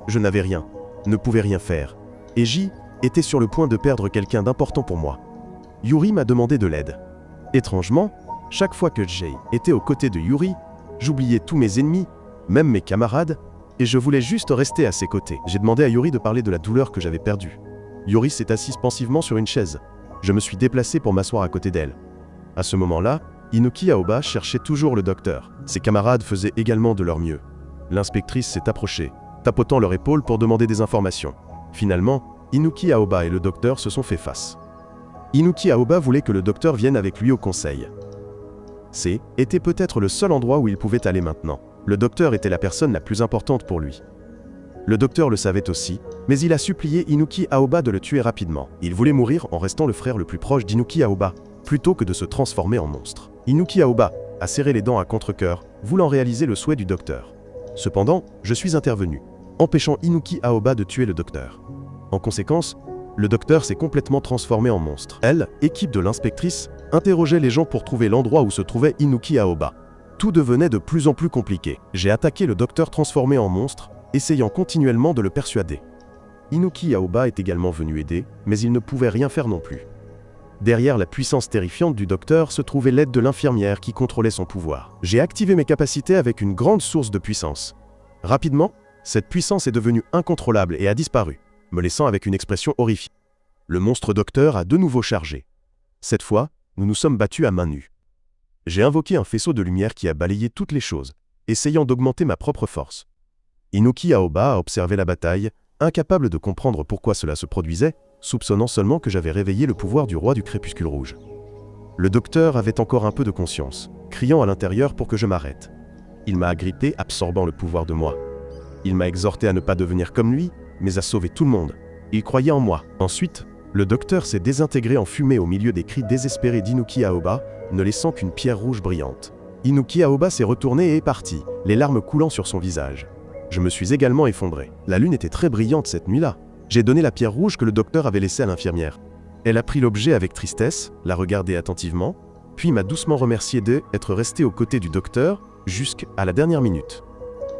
Je n'avais rien, ne pouvais rien faire. Et J était sur le point de perdre quelqu'un d'important pour moi. Yuri m'a demandé de l'aide. Étrangement, chaque fois que Jay était aux côtés de Yuri, j'oubliais tous mes ennemis, même mes camarades, et je voulais juste rester à ses côtés. J'ai demandé à Yuri de parler de la douleur que j'avais perdue. Yuri s'est assise pensivement sur une chaise. Je me suis déplacé pour m'asseoir à côté d'elle. À ce moment-là, Inuki Aoba cherchait toujours le docteur. Ses camarades faisaient également de leur mieux. L'inspectrice s'est approchée, tapotant leur épaule pour demander des informations. Finalement, Inuki Aoba et le docteur se sont fait face. Inuki Aoba voulait que le docteur vienne avec lui au conseil. Était peut-être le seul endroit où il pouvait aller maintenant. Le docteur était la personne la plus importante pour lui. Le docteur le savait aussi, mais il a supplié Inuki Aoba de le tuer rapidement. Il voulait mourir en restant le frère le plus proche d'Inuki Aoba, plutôt que de se transformer en monstre. Inuki Aoba a serré les dents à contre-cœur, voulant réaliser le souhait du docteur. Cependant, je suis intervenu, empêchant Inuki Aoba de tuer le docteur. En conséquence, le docteur s'est complètement transformé en monstre. Elle, équipe de l'inspectrice, interrogeait les gens pour trouver l'endroit où se trouvait Inuki Aoba. Tout devenait de plus en plus compliqué. J'ai attaqué le docteur transformé en monstre, essayant continuellement de le persuader. Inuki Aoba est également venu aider, mais il ne pouvait rien faire non plus. Derrière la puissance terrifiante du docteur se trouvait l'aide de l'infirmière qui contrôlait son pouvoir. J'ai activé mes capacités avec une grande source de puissance. Rapidement, cette puissance est devenue incontrôlable et a disparu, me laissant avec une expression horrifiée. Le monstre docteur a de nouveau chargé. Cette fois, nous nous sommes battus à main nue. J'ai invoqué un faisceau de lumière qui a balayé toutes les choses, essayant d'augmenter ma propre force. Inuki Aoba a observé la bataille, incapable de comprendre pourquoi cela se produisait, soupçonnant seulement que j'avais réveillé le pouvoir du roi du crépuscule rouge. Le docteur avait encore un peu de conscience, criant à l'intérieur pour que je m'arrête. Il m'a agrippé, absorbant le pouvoir de moi. Il m'a exhorté à ne pas devenir comme lui, mais à sauver tout le monde. Il croyait en moi. Ensuite, le docteur s'est désintégré en fumée au milieu des cris désespérés d'Inuki Aoba, ne laissant qu'une pierre rouge brillante. Inuki Aoba s'est retourné et est parti, les larmes coulant sur son visage. Je me suis également effondré. La lune était très brillante cette nuit-là. J'ai donné la pierre rouge que le docteur avait laissée à l'infirmière. Elle a pris l'objet avec tristesse, l'a regardé attentivement, puis m'a doucement remercié d'être resté aux côtés du docteur jusqu'à la dernière minute.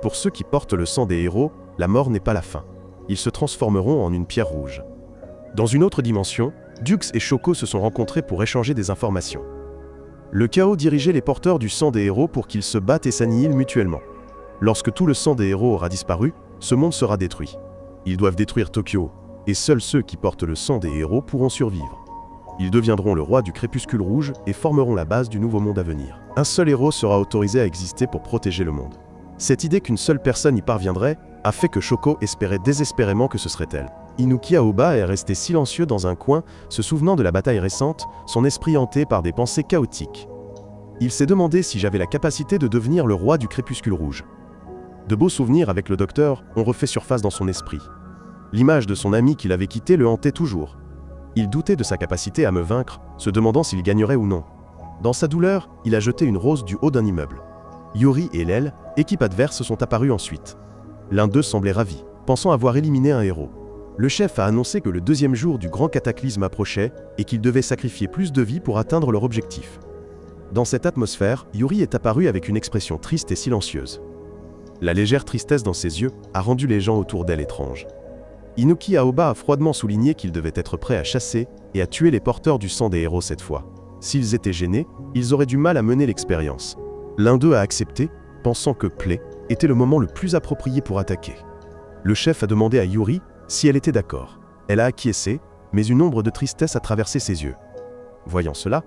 Pour ceux qui portent le sang des héros, la mort n'est pas la fin. Ils se transformeront en une pierre rouge. Dans une autre dimension, Dux et Shoko se sont rencontrés pour échanger des informations. Le chaos dirigeait les porteurs du sang des héros pour qu'ils se battent et s'annihilent mutuellement. Lorsque tout le sang des héros aura disparu, ce monde sera détruit. Ils doivent détruire Tokyo, et seuls ceux qui portent le sang des héros pourront survivre. Ils deviendront le roi du crépuscule rouge et formeront la base du nouveau monde à venir. Un seul héros sera autorisé à exister pour protéger le monde. Cette idée qu'une seule personne y parviendrait a fait que Shoko espérait désespérément que ce serait elle. Inuki Aoba est resté silencieux dans un coin, se souvenant de la bataille récente, son esprit hanté par des pensées chaotiques. Il s'est demandé si j'avais la capacité de devenir le roi du crépuscule rouge. De beaux souvenirs avec le docteur ont refait surface dans son esprit. L'image de son ami qu'il avait quitté le hantait toujours. Il doutait de sa capacité à me vaincre, se demandant s'il gagnerait ou non. Dans sa douleur, il a jeté une rose du haut d'un immeuble. Yuri et Lel, équipe adverse, sont apparus ensuite. L'un d'eux semblait ravi, pensant avoir éliminé un héros. Le chef a annoncé que le deuxième jour du grand cataclysme approchait et qu'ils devaient sacrifier plus de vies pour atteindre leur objectif. Dans cette atmosphère, Yuri est apparu avec une expression triste et silencieuse. La légère tristesse dans ses yeux a rendu les gens autour d'elle étranges. Inuki Aoba a froidement souligné qu'ils devaient être prêts à chasser et à tuer les porteurs du sang des héros cette fois. S'ils étaient gênés, ils auraient du mal à mener l'expérience. L'un d'eux a accepté, pensant que Play était le moment le plus approprié pour attaquer. Le chef a demandé à Yuri si elle était d'accord. Elle a acquiescé, mais une ombre de tristesse a traversé ses yeux. Voyant cela,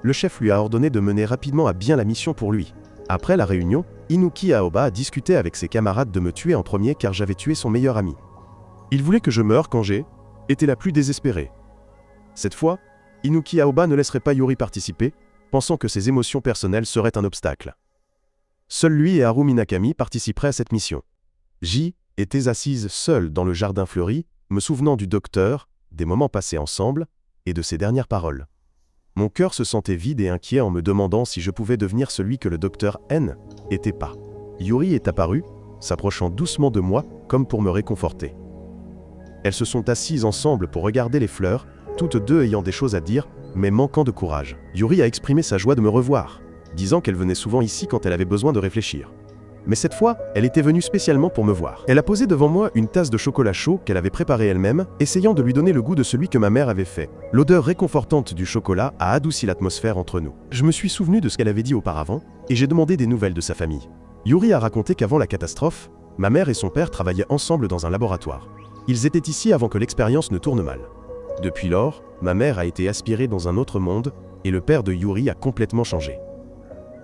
le chef lui a ordonné de mener rapidement à bien la mission pour lui. Après la réunion, Inuki Aoba a discuté avec ses camarades de me tuer en premier car j'avais tué son meilleur ami. Il voulait que je meure quand j'ai été la plus désespérée. Cette fois, Inuki Aoba ne laisserait pas Yuri participer, pensant que ses émotions personnelles seraient un obstacle. Seul lui et Haru Minakami participeraient à cette mission. J était assise seule dans le jardin fleuri, me souvenant du docteur, des moments passés ensemble, et de ses dernières paroles. Mon cœur se sentait vide et inquiet en me demandant si je pouvais devenir celui que le docteur N était pas. Yuri est apparu, s'approchant doucement de moi, comme pour me réconforter. Elles se sont assises ensemble pour regarder les fleurs, toutes deux ayant des choses à dire, mais manquant de courage. Yuri a exprimé sa joie de me revoir, disant qu'elle venait souvent ici quand elle avait besoin de réfléchir. Mais cette fois, elle était venue spécialement pour me voir. Elle a posé devant moi une tasse de chocolat chaud qu'elle avait préparée elle-même, essayant de lui donner le goût de celui que ma mère avait fait. L'odeur réconfortante du chocolat a adouci l'atmosphère entre nous. Je me suis souvenu de ce qu'elle avait dit auparavant, et j'ai demandé des nouvelles de sa famille. Yuri a raconté qu'avant la catastrophe, ma mère et son père travaillaient ensemble dans un laboratoire. Ils étaient ici avant que l'expérience ne tourne mal. Depuis lors, ma mère a été aspirée dans un autre monde, et le père de Yuri a complètement changé.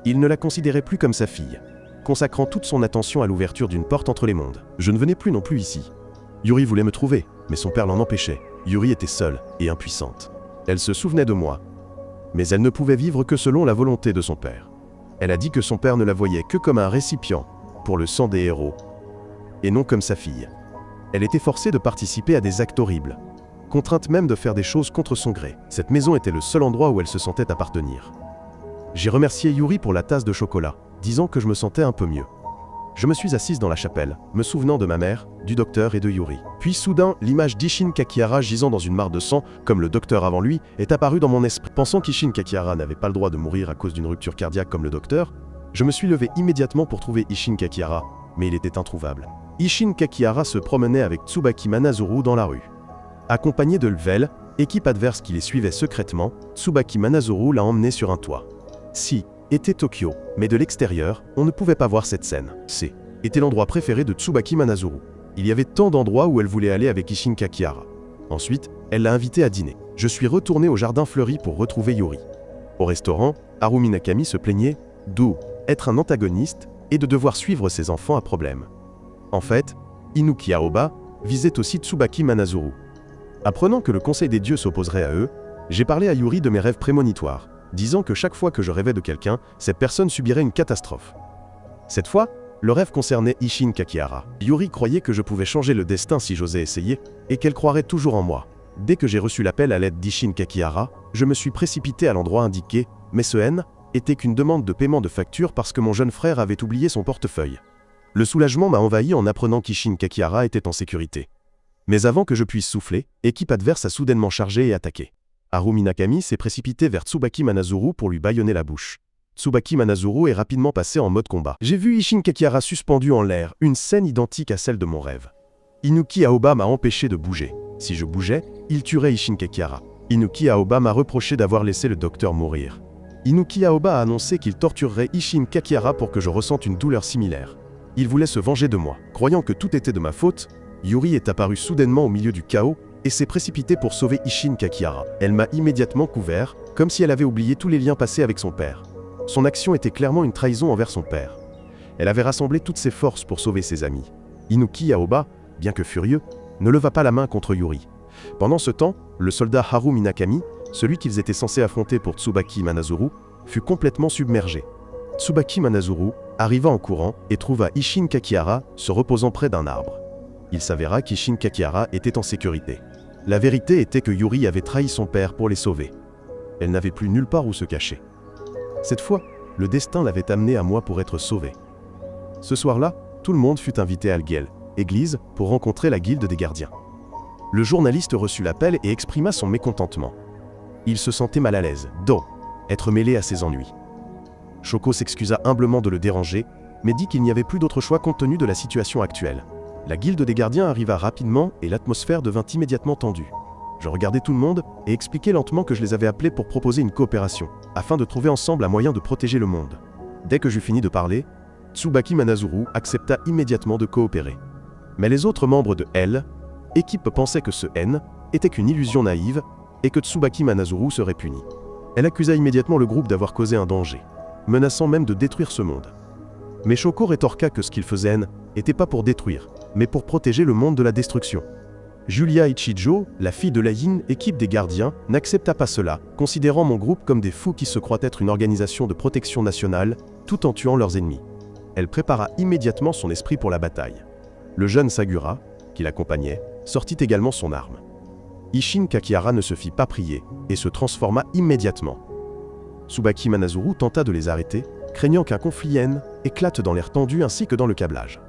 Il ne la considérait plus comme sa fille, consacrant toute son attention à l'ouverture d'une porte entre les mondes. Je ne venais plus non plus ici. Yuri voulait me trouver, mais son père l'en empêchait. Yuri était seule et impuissante. Elle se souvenait de moi, mais elle ne pouvait vivre que selon la volonté de son père. Elle a dit que son père ne la voyait que comme un récipient pour le sang des héros, et non comme sa fille. Elle était forcée de participer à des actes horribles, contrainte même de faire des choses contre son gré. Cette maison était le seul endroit où elle se sentait appartenir. J'ai remercié Yuri pour la tasse de chocolat, disant que je me sentais un peu mieux. Je me suis assise dans la chapelle, me souvenant de ma mère, du docteur et de Yuri. Puis soudain, l'image d'Ishin Kakihara gisant dans une mare de sang, comme le docteur avant lui, est apparue dans mon esprit. Pensant qu'Ishin Kakihara n'avait pas le droit de mourir à cause d'une rupture cardiaque comme le docteur, je me suis levé immédiatement pour trouver Ishin Kakihara, mais il était introuvable. Ishin Kakihara se promenait avec Tsubaki Manazuru dans la rue. Accompagné de Lvel, équipe adverse qui les suivait secrètement, Tsubaki Manazuru l'a emmené sur un toit. Si était Tokyo, mais de l'extérieur, on ne pouvait pas voir cette scène. C était l'endroit préféré de Tsubaki Manazuru. Il y avait tant d'endroits où elle voulait aller avec Ishin Kakihara. Ensuite, elle l'a invité à dîner. Je suis retourné au jardin fleuri pour retrouver Yuri. Au restaurant, Haru Minakami se plaignait d'être un antagoniste et de devoir suivre ses enfants à problème. En fait, Inuki Aoba visait aussi Tsubaki Manazuru. Apprenant que le Conseil des dieux s'opposerait à eux, j'ai parlé à Yuri de mes rêves prémonitoires, disant que chaque fois que je rêvais de quelqu'un, cette personne subirait une catastrophe. Cette fois, le rêve concernait Ishin Kakihara. Yuri croyait que je pouvais changer le destin si j'osais essayer, et qu'elle croirait toujours en moi. Dès que j'ai reçu l'appel à l'aide d'Ishin Kakihara, je me suis précipité à l'endroit indiqué, mais ce N était qu'une demande de paiement de facture parce que mon jeune frère avait oublié son portefeuille. Le soulagement m'a envahi en apprenant qu'Ishin Kakihara était en sécurité. Mais avant que je puisse souffler, équipe adverse a soudainement chargé et attaqué. Haru Minakami s'est précipité vers Tsubaki Manazuru pour lui bâillonner la bouche. Tsubaki Manazuru est rapidement passé en mode combat. J'ai vu Isshin Kakihara suspendu en l'air, une scène identique à celle de mon rêve. Inuki Aoba m'a empêché de bouger. Si je bougeais, il tuerait Isshin Kakihara. Inuki Aoba m'a reproché d'avoir laissé le docteur mourir. Inuki Aoba a annoncé qu'il torturerait Isshin Kakihara pour que je ressente une douleur similaire. Il voulait se venger de moi. Croyant que tout était de ma faute, Yuri est apparue soudainement au milieu du chaos et s'est précipitée pour sauver Isshin Kakihara. Elle m'a immédiatement couvert, comme si elle avait oublié tous les liens passés avec son père. Son action était clairement une trahison envers son père. Elle avait rassemblé toutes ses forces pour sauver ses amis. Inuki Aoba, bien que furieux, ne leva pas la main contre Yuri. Pendant ce temps, le soldat Haru Minakami, celui qu'ils étaient censés affronter pour Tsubaki Manazuru, fut complètement submergé. Tsubaki Manazuru arriva en courant et trouva Isshin Kakihara se reposant près d'un arbre. Il s'avéra qu'Isshin Kakihara était en sécurité. La vérité était que Yuri avait trahi son père pour les sauver. Elle n'avait plus nulle part où se cacher. Cette fois, le destin l'avait amenée à moi pour être sauvée. Ce soir-là, tout le monde fut invité à l'Guel, église, pour rencontrer la guilde des gardiens. Le journaliste reçut l'appel et exprima son mécontentement. Il se sentait mal à l'aise, être mêlé à ses ennuis. Shoko s'excusa humblement de le déranger, mais dit qu'il n'y avait plus d'autre choix compte tenu de la situation actuelle. La guilde des gardiens arriva rapidement et l'atmosphère devint immédiatement tendue. Je regardais tout le monde et expliquais lentement que je les avais appelés pour proposer une coopération, afin de trouver ensemble un moyen de protéger le monde. Dès que j'eus fini de parler, Tsubaki Manazuru accepta immédiatement de coopérer. Mais les autres membres de l'équipe pensaient que ce N était qu'une illusion naïve et que Tsubaki Manazuru serait puni. Elle accusa immédiatement le groupe d'avoir causé un danger, menaçant même de détruire ce monde. Mais Shoko rétorqua que ce qu'il faisait N n'était pas pour détruire, mais pour protéger le monde de la destruction. Julia Ichijo, la fille de la Yin, équipe des gardiens, n'accepta pas cela, considérant mon groupe comme des fous qui se croient être une organisation de protection nationale, tout en tuant leurs ennemis. Elle prépara immédiatement son esprit pour la bataille. Le jeune Sagura, qui l'accompagnait, sortit également son arme. Isshin Kakihara ne se fit pas prier et se transforma immédiatement. Tsubaki Manazuru tenta de les arrêter, craignant qu'un conflit N éclate dans l'air tendu ainsi que dans le câblage.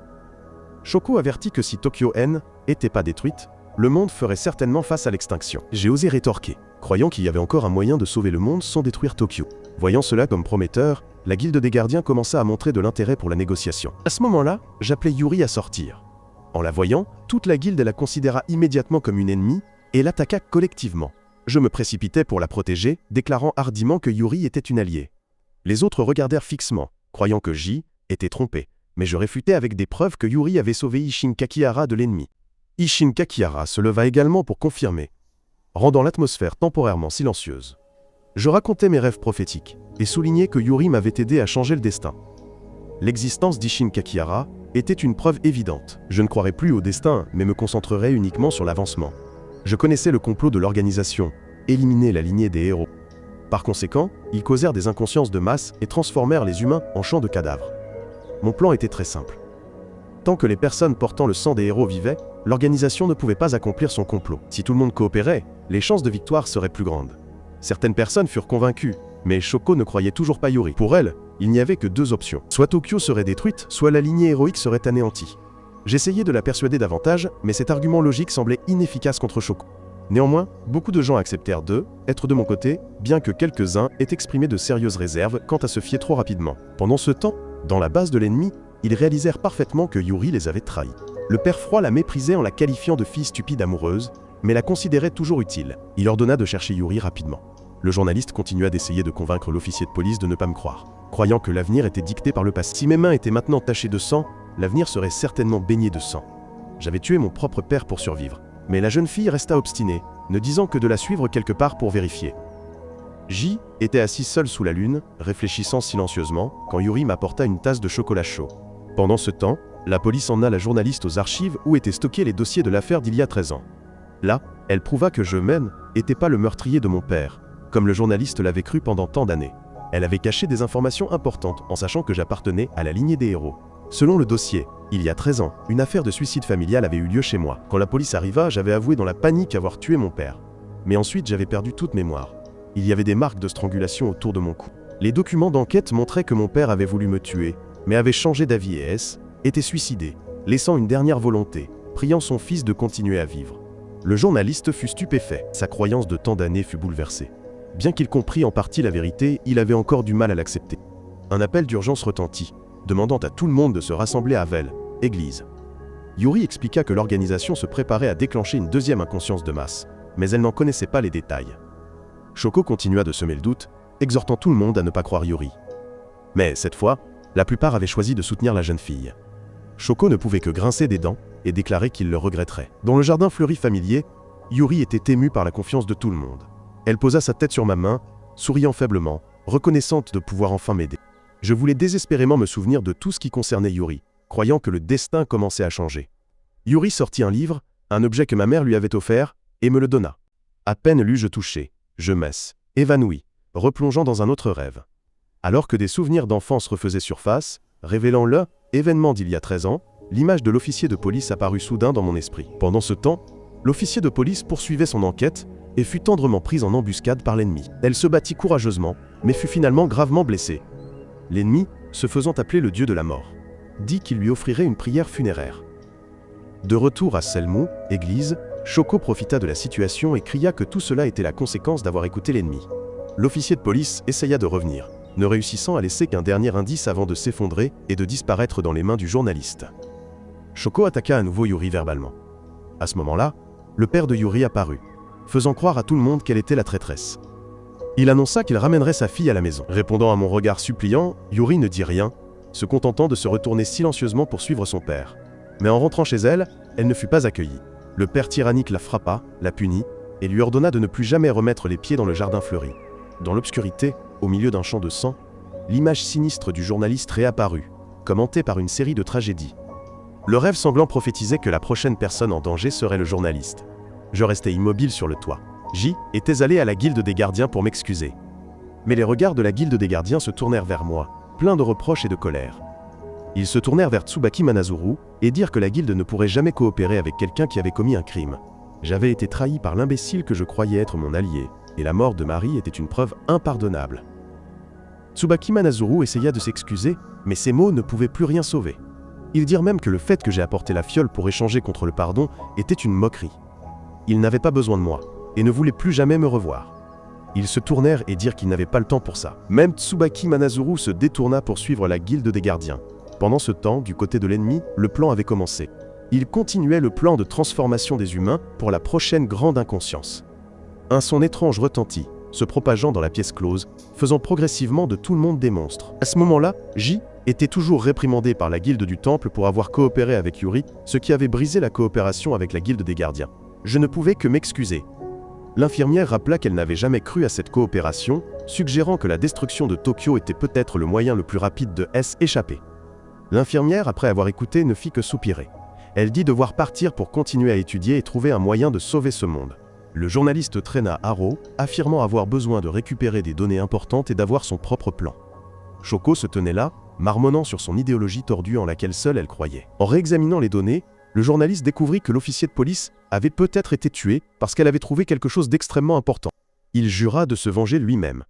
Shoko avertit que si Tokyo N n'était pas détruite, le monde ferait certainement face à l'extinction. J'ai osé rétorquer, croyant qu'il y avait encore un moyen de sauver le monde sans détruire Tokyo. Voyant cela comme prometteur, la guilde des gardiens commença à montrer de l'intérêt pour la négociation. À ce moment-là, j'appelai Yuri à sortir. En la voyant, toute la guilde la considéra immédiatement comme une ennemie et l'attaqua collectivement. Je me précipitai pour la protéger, déclarant hardiment que Yuri était une alliée. Les autres regardèrent fixement, croyant que J était trompé, mais je réfutai avec des preuves que Yuri avait sauvé Isshin Kakihara de l'ennemi. Isshin Kakihara se leva également pour confirmer, rendant l'atmosphère temporairement silencieuse. Je racontais mes rêves prophétiques et soulignais que Yuri m'avait aidé à changer le destin. L'existence d'Isshin Kakihara était une preuve évidente. Je ne croirais plus au destin, mais me concentrerais uniquement sur l'avancement. Je connaissais le complot de l'organisation, éliminer la lignée des héros. Par conséquent, ils causèrent des inconsciences de masse et transformèrent les humains en champs de cadavres. Mon plan était très simple. Tant que les personnes portant le sang des héros vivaient, l'organisation ne pouvait pas accomplir son complot. Si tout le monde coopérait, les chances de victoire seraient plus grandes. Certaines personnes furent convaincues, mais Shoko ne croyait toujours pas Yuri. Pour elle, il n'y avait que deux options. Soit Tokyo serait détruite, soit la lignée héroïque serait anéantie. J'essayais de la persuader davantage, mais cet argument logique semblait inefficace contre Shoko. Néanmoins, beaucoup de gens acceptèrent d'être de mon côté, bien que quelques-uns aient exprimé de sérieuses réserves quant à se fier trop rapidement. Pendant ce temps, dans la base de l'ennemi, ils réalisèrent parfaitement que Yuri les avait trahis. Le père froid la méprisait en la qualifiant de fille stupide amoureuse, mais la considérait toujours utile. Il ordonna de chercher Yuri rapidement. Le journaliste continua d'essayer de convaincre l'officier de police de ne pas me croire, croyant que l'avenir était dicté par le passé. Si mes mains étaient maintenant tachées de sang, l'avenir serait certainement baigné de sang. J'avais tué mon propre père pour survivre, mais la jeune fille resta obstinée, ne disant que de la suivre quelque part pour vérifier. J était assis seul sous la lune, réfléchissant silencieusement, quand Yuri m'apporta une tasse de chocolat chaud. Pendant ce temps, la police emmena la journaliste aux archives où étaient stockés les dossiers de l'affaire d'il y a 13 ans. Là, elle prouva que je-même n'étais pas le meurtrier de mon père, comme le journaliste l'avait cru pendant tant d'années. Elle avait caché des informations importantes en sachant que j'appartenais à la lignée des héros. Selon le dossier, il y a 13 ans, une affaire de suicide familial avait eu lieu chez moi. Quand la police arriva, j'avais avoué dans la panique avoir tué mon père. Mais ensuite, j'avais perdu toute mémoire. Il y avait des marques de strangulation autour de mon cou. Les documents d'enquête montraient que mon père avait voulu me tuer, mais avait changé d'avis et était suicidé, laissant une dernière volonté, priant son fils de continuer à vivre. Le journaliste fut stupéfait. Sa croyance de tant d'années fut bouleversée. Bien qu'il comprît en partie la vérité, il avait encore du mal à l'accepter. Un appel d'urgence retentit, demandant à tout le monde de se rassembler à Vel, église. Yuri expliqua que l'organisation se préparait à déclencher une deuxième inconscience de masse, mais elle n'en connaissait pas les détails. Shoko continua de semer le doute, exhortant tout le monde à ne pas croire Yuri. Mais cette fois, la plupart avaient choisi de soutenir la jeune fille. Shoko ne pouvait que grincer des dents et déclarer qu'il le regretterait. Dans le jardin fleuri familier, Yuri était émue par la confiance de tout le monde. Elle posa sa tête sur ma main, souriant faiblement, reconnaissante de pouvoir enfin m'aider. Je voulais désespérément me souvenir de tout ce qui concernait Yuri, croyant que le destin commençait à changer. Yuri sortit un livre, un objet que ma mère lui avait offert, et me le donna. À peine l'eus-je touché, je messe, évanoui, replongeant dans un autre rêve. Alors que des souvenirs d'enfance refaisaient surface, révélant le événement d'il y a 13 ans, l'image de l'officier de police apparut soudain dans mon esprit. Pendant ce temps, l'officier de police poursuivait son enquête et fut tendrement prise en embuscade par l'ennemi. Elle se battit courageusement, mais fut finalement gravement blessée. L'ennemi, se faisant appeler le dieu de la mort, dit qu'il lui offrirait une prière funéraire. De retour à Selmou, église, Shoko profita de la situation et cria que tout cela était la conséquence d'avoir écouté l'ennemi. L'officier de police essaya de revenir, ne réussissant à laisser qu'un dernier indice avant de s'effondrer et de disparaître dans les mains du journaliste. Shoko attaqua à nouveau Yuri verbalement. À ce moment-là, le père de Yuri apparut, faisant croire à tout le monde qu'elle était la traîtresse. Il annonça qu'il ramènerait sa fille à la maison. Répondant à mon regard suppliant, Yuri ne dit rien, se contentant de se retourner silencieusement pour suivre son père. Mais en rentrant chez elle, elle ne fut pas accueillie. Le père tyrannique la frappa, la punit, et lui ordonna de ne plus jamais remettre les pieds dans le jardin fleuri. Dans l'obscurité, au milieu d'un champ de sang, l'image sinistre du journaliste réapparut, commentée par une série de tragédies. Le rêve sanglant prophétisait que la prochaine personne en danger serait le journaliste. Je restais immobile sur le toit. J était allé à la guilde des gardiens pour m'excuser. Mais les regards de la guilde des gardiens se tournèrent vers moi, pleins de reproches et de colère. Ils se tournèrent vers Tsubaki Manazuru et dirent que la guilde ne pourrait jamais coopérer avec quelqu'un qui avait commis un crime. J'avais été trahi par l'imbécile que je croyais être mon allié, et la mort de Marie était une preuve impardonnable. Tsubaki Manazuru essaya de s'excuser, mais ses mots ne pouvaient plus rien sauver. Ils dirent même que le fait que j'ai apporté la fiole pour échanger contre le pardon était une moquerie. Ils n'avaient pas besoin de moi, et ne voulaient plus jamais me revoir. Ils se tournèrent et dirent qu'ils n'avaient pas le temps pour ça. Même Tsubaki Manazuru se détourna pour suivre la guilde des gardiens. Pendant ce temps, du côté de l'ennemi, le plan avait commencé. Il continuait le plan de transformation des humains pour la prochaine grande inconscience. Un son étrange retentit, se propageant dans la pièce close, faisant progressivement de tout le monde des monstres. À ce moment-là, J était toujours réprimandé par la guilde du temple pour avoir coopéré avec Yuri, ce qui avait brisé la coopération avec la guilde des gardiens. Je ne pouvais que m'excuser. L'infirmière rappela qu'elle n'avait jamais cru à cette coopération, suggérant que la destruction de Tokyo était peut-être le moyen le plus rapide de s'échapper. L'infirmière, après avoir écouté, ne fit que soupirer. Elle dit devoir partir pour continuer à étudier et trouver un moyen de sauver ce monde. Le journaliste traîna Haro, affirmant avoir besoin de récupérer des données importantes et d'avoir son propre plan. Shoko se tenait là, marmonnant sur son idéologie tordue en laquelle seule elle croyait. En réexaminant les données, le journaliste découvrit que l'officier de police avait peut-être été tué parce qu'elle avait trouvé quelque chose d'extrêmement important. Il jura de se venger lui-même.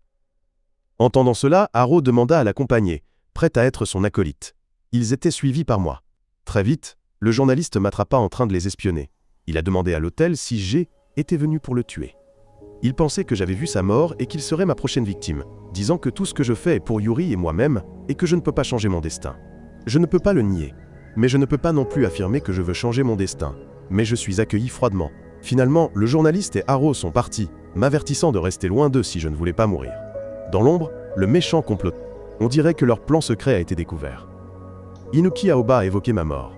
Entendant cela, Haro demanda à l'accompagner, prête à être son acolyte. Ils étaient suivis par moi. Très vite, le journaliste m'attrapa en train de les espionner. Il a demandé à l'hôtel si G était venu pour le tuer. Il pensait que j'avais vu sa mort et qu'il serait ma prochaine victime, disant que tout ce que je fais est pour Yuri et moi-même et que je ne peux pas changer mon destin. Je ne peux pas le nier, mais je ne peux pas non plus affirmer que je veux changer mon destin. Mais je suis accueilli froidement. Finalement, le journaliste et Haro sont partis, m'avertissant de rester loin d'eux si je ne voulais pas mourir. Dans l'ombre, le méchant complot. On dirait que leur plan secret a été découvert. Inuki Aoba a évoqué ma mort.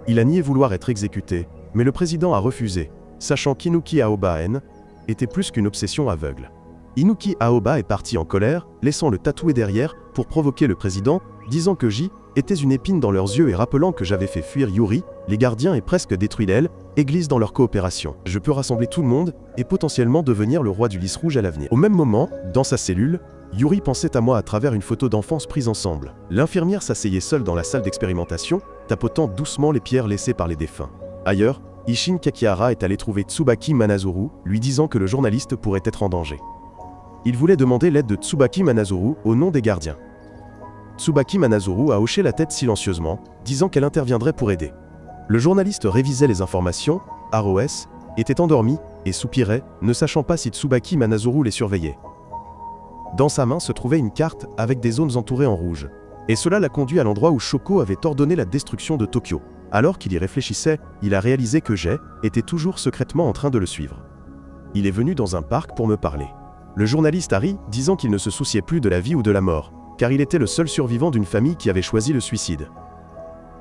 Il a nié vouloir être exécuté, mais le président a refusé, sachant qu'Inuki Aoba N était plus qu'une obsession aveugle. Inuki Aoba est parti en colère, laissant le tatoué derrière pour provoquer le président, disant que J était une épine dans leurs yeux et rappelant que j'avais fait fuir Yuri, les gardiens et presque détruit l'aile, église dans leur coopération. Je peux rassembler tout le monde et potentiellement devenir le roi du lys rouge à l'avenir. Au même moment, dans sa cellule, Yuri pensait à moi à travers une photo d'enfance prise ensemble. L'infirmière s'asseyait seule dans la salle d'expérimentation, tapotant doucement les pierres laissées par les défunts. Ailleurs, Ishin Kakihara est allé trouver Tsubaki Manazuru, lui disant que le journaliste pourrait être en danger. Il voulait demander l'aide de Tsubaki Manazuru au nom des gardiens. Tsubaki Manazuru a hoché la tête silencieusement, disant qu'elle interviendrait pour aider. Le journaliste révisait les informations, ROS, étaient endormis et soupiraient, ne sachant pas si Tsubaki Manazuru les surveillait. Dans sa main se trouvait une carte avec des zones entourées en rouge. Et cela l'a conduit à l'endroit où Shoko avait ordonné la destruction de Tokyo. Alors qu'il y réfléchissait, il a réalisé que Jay était toujours secrètement en train de le suivre. Il est venu dans un parc pour me parler. Le journaliste Harry, disant qu'il ne se souciait plus de la vie ou de la mort, car il était le seul survivant d'une famille qui avait choisi le suicide.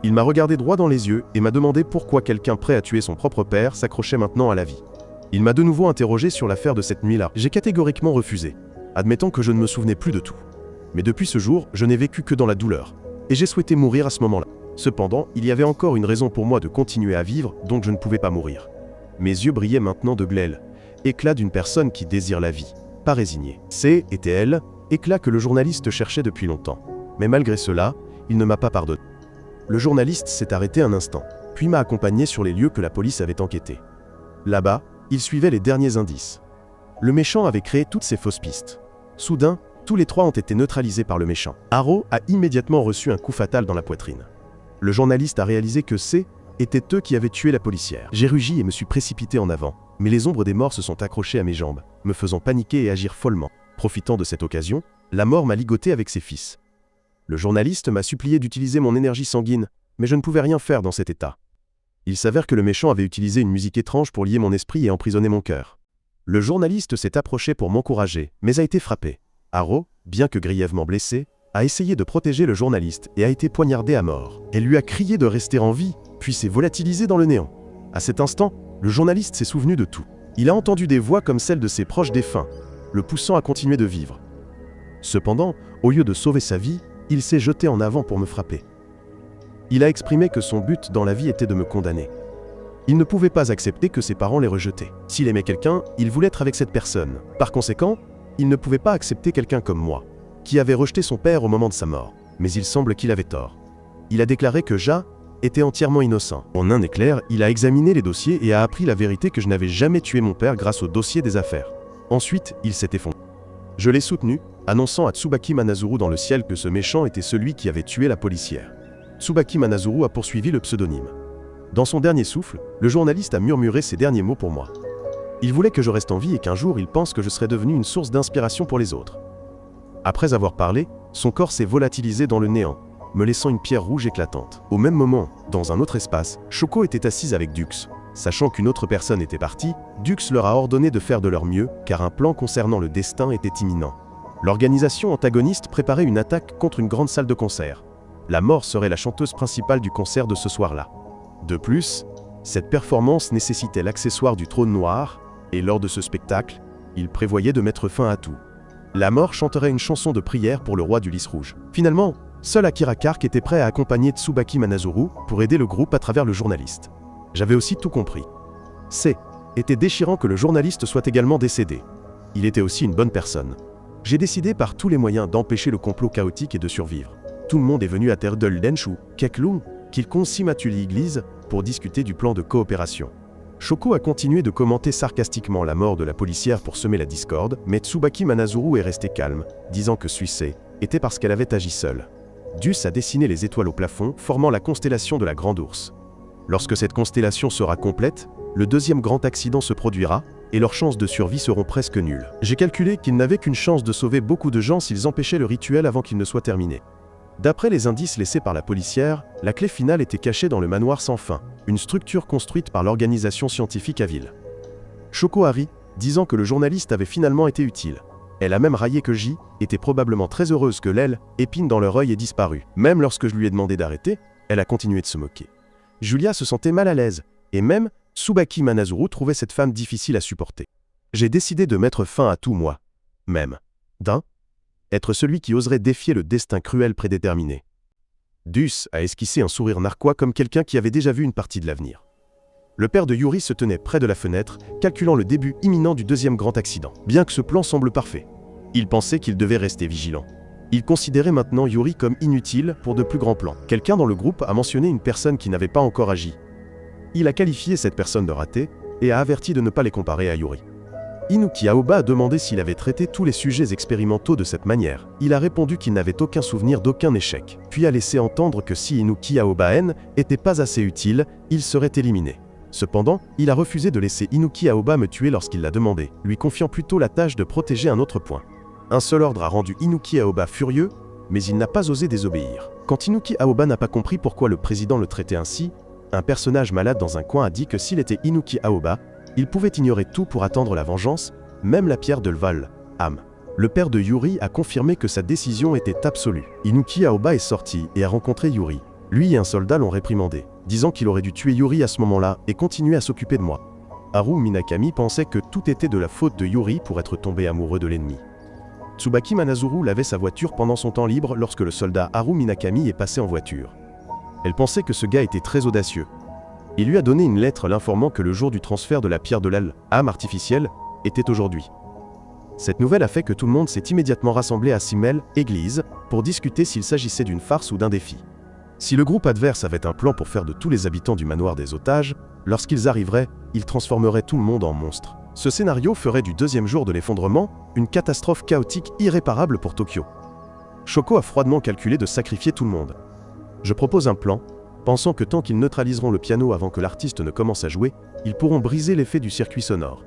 Il m'a regardé droit dans les yeux et m'a demandé pourquoi quelqu'un prêt à tuer son propre père s'accrochait maintenant à la vie. Il m'a de nouveau interrogé sur l'affaire de cette nuit-là. J'ai catégoriquement refusé, admettant que je ne me souvenais plus de tout. Mais depuis ce jour, je n'ai vécu que dans la douleur. Et j'ai souhaité mourir à ce moment-là. Cependant, il y avait encore une raison pour moi de continuer à vivre, donc je ne pouvais pas mourir. Mes yeux brillaient maintenant de glaive, éclat d'une personne qui désire la vie, pas résignée. Était elle, éclat que le journaliste cherchait depuis longtemps. Mais malgré cela, il ne m'a pas pardonné. Le journaliste s'est arrêté un instant, puis m'a accompagné sur les lieux que la police avait enquêtés. Là-bas, il suivait les derniers indices. Le méchant avait créé toutes ces fausses pistes. Soudain, tous les trois ont été neutralisés par le méchant. Haro a immédiatement reçu un coup fatal dans la poitrine. Le journaliste a réalisé que étaient eux qui avaient tué la policière. J'ai rugi et me suis précipité en avant, mais les ombres des morts se sont accrochées à mes jambes, me faisant paniquer et agir follement. Profitant de cette occasion, la mort m'a ligoté avec ses fils. Le journaliste m'a supplié d'utiliser mon énergie sanguine, mais je ne pouvais rien faire dans cet état. Il s'avère que le méchant avait utilisé une musique étrange pour lier mon esprit et emprisonner mon cœur. Le journaliste s'est approché pour m'encourager, mais a été frappé. Haro, bien que grièvement blessé, a essayé de protéger le journaliste et a été poignardé à mort. Elle lui a crié de rester en vie, puis s'est volatilisée dans le néant. À cet instant, le journaliste s'est souvenu de tout. Il a entendu des voix comme celles de ses proches défunts, le poussant à continuer de vivre. Cependant, au lieu de sauver sa vie, il s'est jeté en avant pour me frapper. Il a exprimé que son but dans la vie était de me condamner. Il ne pouvait pas accepter que ses parents les rejetaient. S'il aimait quelqu'un, il voulait être avec cette personne. Par conséquent, il ne pouvait pas accepter quelqu'un comme moi, qui avait rejeté son père au moment de sa mort. Mais il semble qu'il avait tort. Il a déclaré que Ja était entièrement innocent. En un éclair, il a examiné les dossiers et a appris la vérité que je n'avais jamais tué mon père grâce au dossier des affaires. Ensuite, il s'est effondré. Je l'ai soutenu, annonçant à Tsubaki Manazuru dans le ciel que ce méchant était celui qui avait tué la policière. Tsubaki Manazuru a poursuivi le pseudonyme. Dans son dernier souffle, le journaliste a murmuré ces derniers mots pour moi. Il voulait que je reste en vie et qu'un jour il pense que je serais devenu une source d'inspiration pour les autres. Après avoir parlé, son corps s'est volatilisé dans le néant, me laissant une pierre rouge éclatante. Au même moment, dans un autre espace, Shoko était assise avec Dux. Sachant qu'une autre personne était partie, Dux leur a ordonné de faire de leur mieux, car un plan concernant le destin était imminent. L'organisation antagoniste préparait une attaque contre une grande salle de concert. La mort serait la chanteuse principale du concert de ce soir-là. De plus, cette performance nécessitait l'accessoire du trône noir, et lors de ce spectacle, il prévoyait de mettre fin à tout. La mort chanterait une chanson de prière pour le roi du lys rouge. Finalement, seul Akira Kark était prêt à accompagner Tsubaki Manazuru pour aider le groupe à travers le journaliste. J'avais aussi tout compris. Était déchirant que le journaliste soit également décédé. Il était aussi une bonne personne. J'ai décidé par tous les moyens d'empêcher le complot chaotique et de survivre. Tout le monde est venu à Terdel Denshu, Keklung, Kilkon Simatuli Église, pour discuter du plan de coopération. Shoko a continué de commenter sarcastiquement la mort de la policière pour semer la discorde, mais Tsubaki Manazuru est resté calme, disant que Suisei était parce qu'elle avait agi seule. Dus a dessiné les étoiles au plafond, formant la constellation de la Grande Ourse. Lorsque cette constellation sera complète, le deuxième grand accident se produira, et leurs chances de survie seront presque nulles. J'ai calculé qu'ils n'avaient qu'une chance de sauver beaucoup de gens s'ils empêchaient le rituel avant qu'il ne soit terminé. D'après les indices laissés par la policière, la clé finale était cachée dans le manoir sans fin, une structure construite par l'organisation scientifique à ville. Shoko a ri, disant que le journaliste avait finalement été utile. Elle a même raillé que J était probablement très heureuse que l'aile, épine dans leur œil, ait disparu. Même lorsque je lui ai demandé d'arrêter, elle a continué de se moquer. Julia se sentait mal à l'aise, et même Tsubaki Manazuru trouvait cette femme difficile à supporter. J'ai décidé de mettre fin à tout moi, même. Être celui qui oserait défier le destin cruel prédéterminé. Dus a esquissé un sourire narquois comme quelqu'un qui avait déjà vu une partie de l'avenir. Le père de Yuri se tenait près de la fenêtre, calculant le début imminent du deuxième grand accident. Bien que ce plan semble parfait, il pensait qu'il devait rester vigilant. Il considérait maintenant Yuri comme inutile pour de plus grands plans. Quelqu'un dans le groupe a mentionné une personne qui n'avait pas encore agi. Il a qualifié cette personne de ratée et a averti de ne pas les comparer à Yuri. Inuki Aoba a demandé s'il avait traité tous les sujets expérimentaux de cette manière. Il a répondu qu'il n'avait aucun souvenir d'aucun échec, puis a laissé entendre que si Inuki Aoba n'était pas assez utile, il serait éliminé. Cependant, il a refusé de laisser Inuki Aoba me tuer lorsqu'il l'a demandé, lui confiant plutôt la tâche de protéger un autre point. Un seul ordre a rendu Inuki Aoba furieux, mais il n'a pas osé désobéir. Quand Inuki Aoba n'a pas compris pourquoi le président le traitait ainsi, un personnage malade dans un coin a dit que s'il était Inuki Aoba, il pouvait ignorer tout pour attendre la vengeance, même la pierre de Lval, Am. Le père de Yuri a confirmé que sa décision était absolue. Inuki Aoba est sorti et a rencontré Yuri. Lui et un soldat l'ont réprimandé, disant qu'il aurait dû tuer Yuri à ce moment-là et continuer à s'occuper de moi. Haru Minakami pensait que tout était de la faute de Yuri pour être tombé amoureux de l'ennemi. Tsubaki Manazuru lavait sa voiture pendant son temps libre lorsque le soldat Haru Minakami est passé en voiture. Elle pensait que ce gars était très audacieux. Il lui a donné une lettre l'informant que le jour du transfert de la pierre de l'âme artificielle était aujourd'hui. Cette nouvelle a fait que tout le monde s'est immédiatement rassemblé à Simmel, église, pour discuter s'il s'agissait d'une farce ou d'un défi. Si le groupe adverse avait un plan pour faire de tous les habitants du manoir des otages, lorsqu'ils arriveraient, ils transformeraient tout le monde en monstre. Ce scénario ferait du deuxième jour de l'effondrement une catastrophe chaotique irréparable pour Tokyo. Shoko a froidement calculé de sacrifier tout le monde. Je propose un plan, pensant que tant qu'ils neutraliseront le piano avant que l'artiste ne commence à jouer, ils pourront briser l'effet du circuit sonore.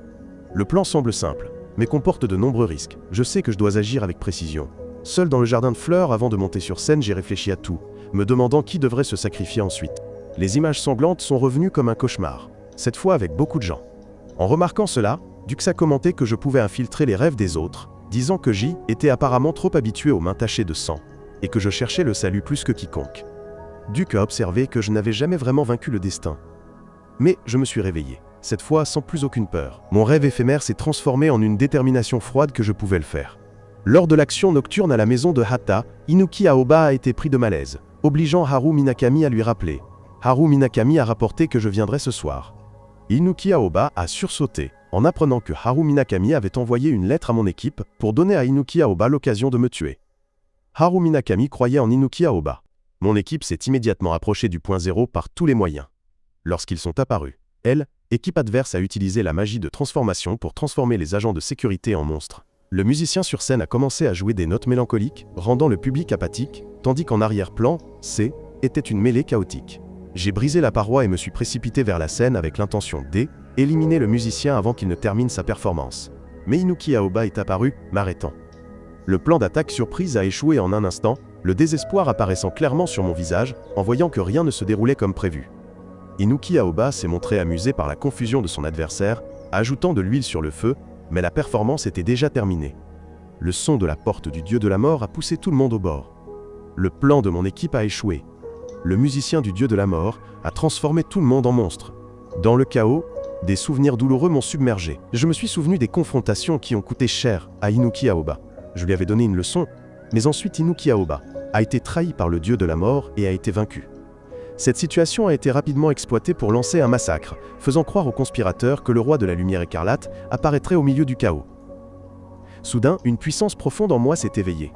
Le plan semble simple, mais comporte de nombreux risques. Je sais que je dois agir avec précision. Seul dans le jardin de fleurs, avant de monter sur scène, j'ai réfléchi à tout, me demandant qui devrait se sacrifier ensuite. Les images sanglantes sont revenues comme un cauchemar, cette fois avec beaucoup de gens. En remarquant cela, Dux a commenté que je pouvais infiltrer les rêves des autres, disant que J était apparemment trop habitué aux mains tachées de sang, et que je cherchais le salut plus que quiconque. Duke a observé que je n'avais jamais vraiment vaincu le destin. Mais je me suis réveillé, cette fois sans plus aucune peur. Mon rêve éphémère s'est transformé en une détermination froide que je pouvais le faire. Lors de l'action nocturne à la maison de Hata, Inuki Aoba a été pris de malaise, obligeant Haru Minakami à lui rappeler. Haru Minakami a rapporté que je viendrais ce soir. Inuki Aoba a sursauté, en apprenant que Haru Minakami avait envoyé une lettre à mon équipe pour donner à Inuki Aoba l'occasion de me tuer. Haru Minakami croyait en Inuki Aoba. Mon équipe s'est immédiatement approchée du point zéro par tous les moyens. Lorsqu'ils sont apparus, l'équipe adverse a utilisé la magie de transformation pour transformer les agents de sécurité en monstres. Le musicien sur scène a commencé à jouer des notes mélancoliques, rendant le public apathique, tandis qu'en arrière-plan, C était une mêlée chaotique. J'ai brisé la paroi et me suis précipité vers la scène avec l'intention d'éliminer le musicien avant qu'il ne termine sa performance. Mais Inuki Aoba est apparu, m'arrêtant. Le plan d'attaque surprise a échoué en un instant, le désespoir apparaissant clairement sur mon visage, en voyant que rien ne se déroulait comme prévu. Inuki Aoba s'est montré amusé par la confusion de son adversaire, ajoutant de l'huile sur le feu, mais la performance était déjà terminée. Le son de la porte du dieu de la mort a poussé tout le monde au bord. Le plan de mon équipe a échoué. Le musicien du dieu de la mort a transformé tout le monde en monstre. Dans le chaos, des souvenirs douloureux m'ont submergé. Je me suis souvenu des confrontations qui ont coûté cher à Inuki Aoba. Je lui avais donné une leçon, mais ensuite Inuki Aoba a été trahi par le dieu de la mort et a été vaincu. Cette situation a été rapidement exploitée pour lancer un massacre, faisant croire aux conspirateurs que le roi de la lumière écarlate apparaîtrait au milieu du chaos. Soudain, une puissance profonde en moi s'est éveillée.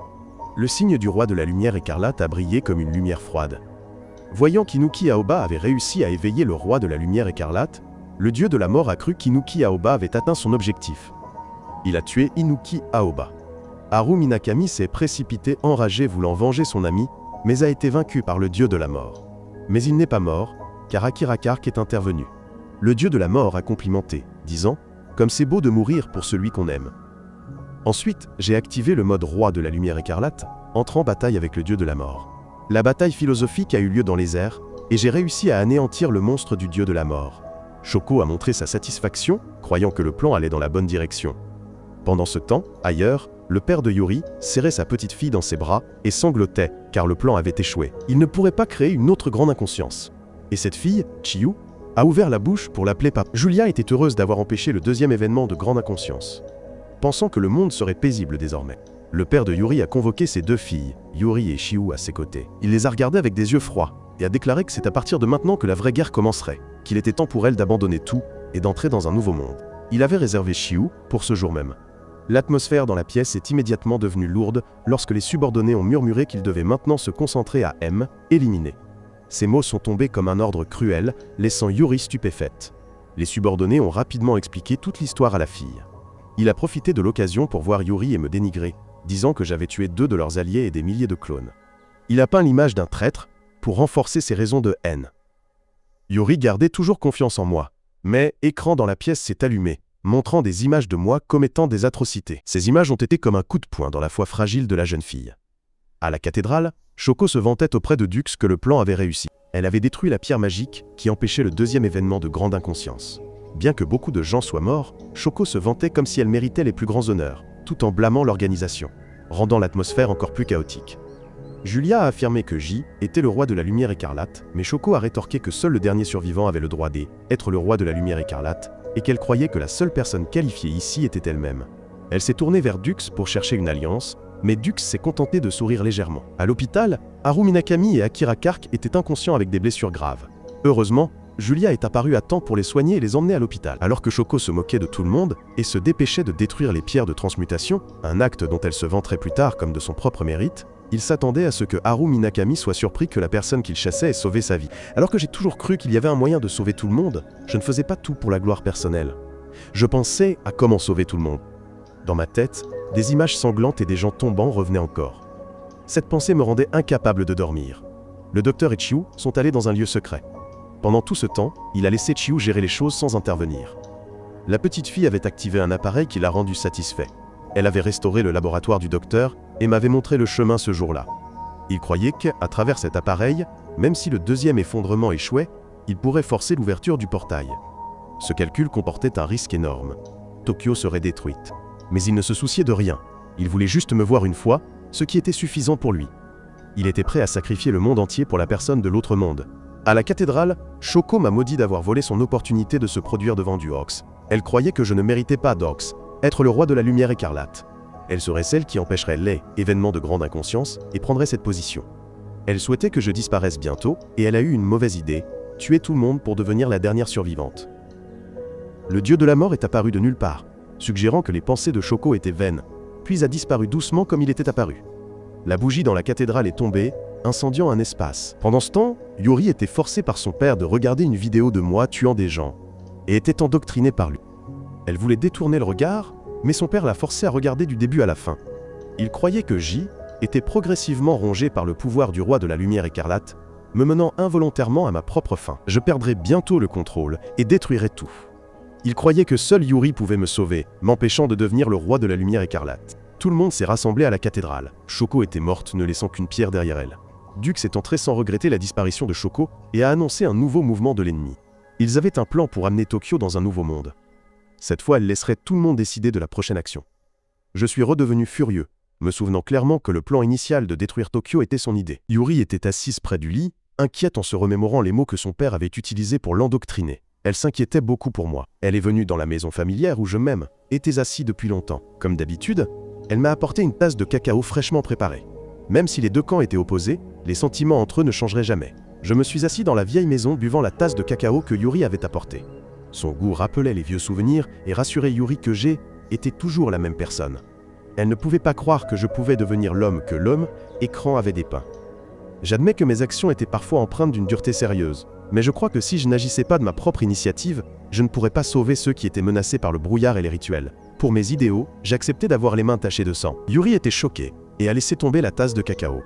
Le signe du roi de la lumière écarlate a brillé comme une lumière froide. Voyant qu'Inuki Aoba avait réussi à éveiller le roi de la lumière écarlate, le dieu de la mort a cru qu'Inuki Aoba avait atteint son objectif. Il a tué Inuki Aoba. Haru Minakami s'est précipité enragé voulant venger son ami, mais a été vaincu par le dieu de la mort. Mais il n'est pas mort, car Akira Kark est intervenu. Le dieu de la mort a complimenté, disant « Comme c'est beau de mourir pour celui qu'on aime ». Ensuite, j'ai activé le mode roi de la lumière écarlate, entrant en bataille avec le dieu de la mort. La bataille philosophique a eu lieu dans les airs, et j'ai réussi à anéantir le monstre du dieu de la mort. Shoko a montré sa satisfaction, croyant que le plan allait dans la bonne direction. Pendant ce temps, ailleurs, le père de Yuri serrait sa petite fille dans ses bras et sanglotait, car le plan avait échoué. Il ne pourrait pas créer une autre grande inconscience. Et cette fille, Chiyu, a ouvert la bouche pour l'appeler papa. Julia était heureuse d'avoir empêché le deuxième événement de grande inconscience, pensant que le monde serait paisible désormais. Le père de Yuri a convoqué ses deux filles, Yuri et Chiyu, à ses côtés. Il les a regardées avec des yeux froids, et a déclaré que c'est à partir de maintenant que la vraie guerre commencerait, qu'il était temps pour elle d'abandonner tout et d'entrer dans un nouveau monde. Il avait réservé Chiyu pour ce jour même. L'atmosphère dans la pièce est immédiatement devenue lourde lorsque les subordonnés ont murmuré qu'ils devaient maintenant se concentrer à éliminer. Ces mots sont tombés comme un ordre cruel, laissant Yuri stupéfaite. Les subordonnés ont rapidement expliqué toute l'histoire à la fille. Il a profité de l'occasion pour voir Yuri et me dénigrer, disant que j'avais tué 2 de leurs alliés et des milliers de clones. Il a peint l'image d'un traître pour renforcer ses raisons de haine. Yuri gardait toujours confiance en moi, Mais écran dans la pièce s'est allumé, montrant des images de moi commettant des atrocités. Ces images ont été comme un coup de poing dans la foi fragile de la jeune fille. À la cathédrale, Shoko se vantait auprès de Dux que le plan avait réussi. Elle avait détruit la pierre magique qui empêchait le deuxième événement de grande inconscience. Bien que beaucoup de gens soient morts, Shoko se vantait comme si elle méritait les plus grands honneurs, tout en blâmant l'organisation, rendant l'atmosphère encore plus chaotique. Julia a affirmé que J était le roi de la lumière écarlate, mais Shoko a rétorqué que seul le dernier survivant avait le droit d'être le roi de la lumière écarlate, et qu'elle croyait que la seule personne qualifiée ici était elle-même. Elle s'est tournée vers Dux pour chercher une alliance, mais Dux s'est contenté de sourire légèrement. À l'hôpital, Haru Minakami et Akira Kark étaient inconscients avec des blessures graves. Heureusement, Julia est apparue à temps pour les soigner et les emmener à l'hôpital. Alors que Shoko se moquait de tout le monde et se dépêchait de détruire les pierres de transmutation, un acte dont elle se vanterait plus tard comme de son propre mérite, il s'attendait à ce que Haru Minakami soit surpris que la personne qu'il chassait ait sauvé sa vie. Alors que j'ai toujours cru qu'il y avait un moyen de sauver tout le monde, je ne faisais pas tout pour la gloire personnelle. Je pensais à comment sauver tout le monde. Dans ma tête, des images sanglantes et des gens tombant revenaient encore. Cette pensée me rendait incapable de dormir. Le docteur et Chiu sont allés dans un lieu secret. Pendant tout ce temps, il a laissé Chiu gérer les choses sans intervenir. La petite fille avait activé un appareil qui l'a rendu satisfait. Elle avait restauré le laboratoire du docteur et m'avait montré le chemin ce jour-là. Il croyait qu'à travers cet appareil, même si le deuxième effondrement échouait, il pourrait forcer l'ouverture du portail. Ce calcul comportait un risque énorme. Tokyo serait détruite. Mais il ne se souciait de rien. Il voulait juste me voir une fois, ce qui était suffisant pour lui. Il était prêt à sacrifier le monde entier pour la personne de l'autre monde. À la cathédrale, Shoko m'a maudit d'avoir volé son opportunité de se produire devant Duox. Elle croyait que je ne méritais pas d'Ox, être le roi de la lumière écarlate. Elle serait celle qui empêcherait les événements de grande inconscience et prendrait cette position. Elle souhaitait que je disparaisse bientôt et elle a eu une mauvaise idée, tuer tout le monde pour devenir la dernière survivante. Le dieu de la mort est apparu de nulle part, suggérant que les pensées de Shoko étaient vaines, puis a disparu doucement comme il était apparu. La bougie dans la cathédrale est tombée, incendiant un espace. Pendant ce temps, Yuri était forcée par son père de regarder une vidéo de moi tuant des gens, et était endoctrinée par lui. Elle voulait détourner le regard, mais son père l'a forcée à regarder du début à la fin. Il croyait que J était progressivement rongé par le pouvoir du roi de la lumière écarlate, me menant involontairement à ma propre fin. Je perdrais bientôt le contrôle et détruirais tout. Il croyait que seul Yuri pouvait me sauver, m'empêchant de devenir le roi de la lumière écarlate. Tout le monde s'est rassemblé à la cathédrale. Shoko était morte, ne laissant qu'une pierre derrière elle. Dux est entré sans regretter la disparition de Shoko et a annoncé un nouveau mouvement de l'ennemi. Ils avaient un plan pour amener Tokyo dans un nouveau monde. Cette fois, elle laisserait tout le monde décider de la prochaine action. Je suis redevenu furieux, me souvenant clairement que le plan initial de détruire Tokyo était son idée. Yuri était assise près du lit, inquiète en se remémorant les mots que son père avait utilisés pour l'endoctriner. Elle s'inquiétait beaucoup pour moi. Elle est venue dans la maison familière où je m'aime, étais assis depuis longtemps. Comme d'habitude, elle m'a apporté une tasse de cacao fraîchement préparée. Même si les deux camps étaient opposés, les sentiments entre eux ne changeraient jamais. Je me suis assis dans la vieille maison buvant la tasse de cacao que Yuri avait apportée. Son goût rappelait les vieux souvenirs et rassurait Yuri que J était toujours la même personne. Elle ne pouvait pas croire que je pouvais devenir l'homme que l'homme écran avait dépeint. J'admets que mes actions étaient parfois empreintes d'une dureté sérieuse, mais je crois que si je n'agissais pas de ma propre initiative, je ne pourrais pas sauver ceux qui étaient menacés par le brouillard et les rituels. Pour mes idéaux, j'acceptais d'avoir les mains tachées de sang. Yuri était choqué et a laissé tomber la tasse de cacao.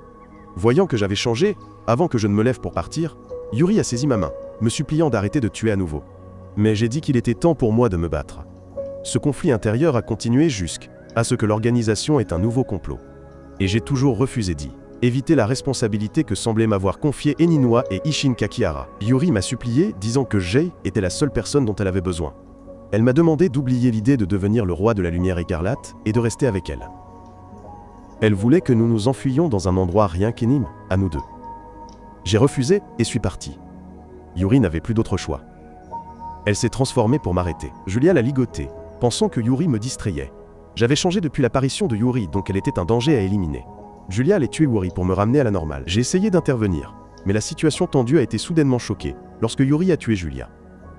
Voyant que j'avais changé, avant que je ne me lève pour partir, Yuri a saisi ma main, me suppliant d'arrêter de tuer à nouveau. Mais j'ai dit qu'il était temps pour moi de me battre. Ce conflit intérieur a continué jusqu'à ce que l'organisation ait un nouveau complot. Et j'ai toujours refusé d'y éviter la responsabilité que semblaient m'avoir confiée Eninwa et Ishin Kakihara. Yuri m'a supplié, disant que Jay était la seule personne dont elle avait besoin. Elle m'a demandé d'oublier l'idée de devenir le roi de la lumière écarlate et de rester avec elle. Elle voulait que nous nous enfuyions dans un endroit rien qu'énime, à nous deux. J'ai refusé et suis parti. Yuri n'avait plus d'autre choix. Elle s'est transformée pour m'arrêter. Julia l'a ligotée, pensant que Yuri me distrayait. J'avais changé depuis l'apparition de Yuri, donc elle était un danger à éliminer. Julia allait tuer Yuri pour me ramener à la normale. J'ai essayé d'intervenir, mais la situation tendue a été soudainement choquée lorsque Yuri a tué Julia.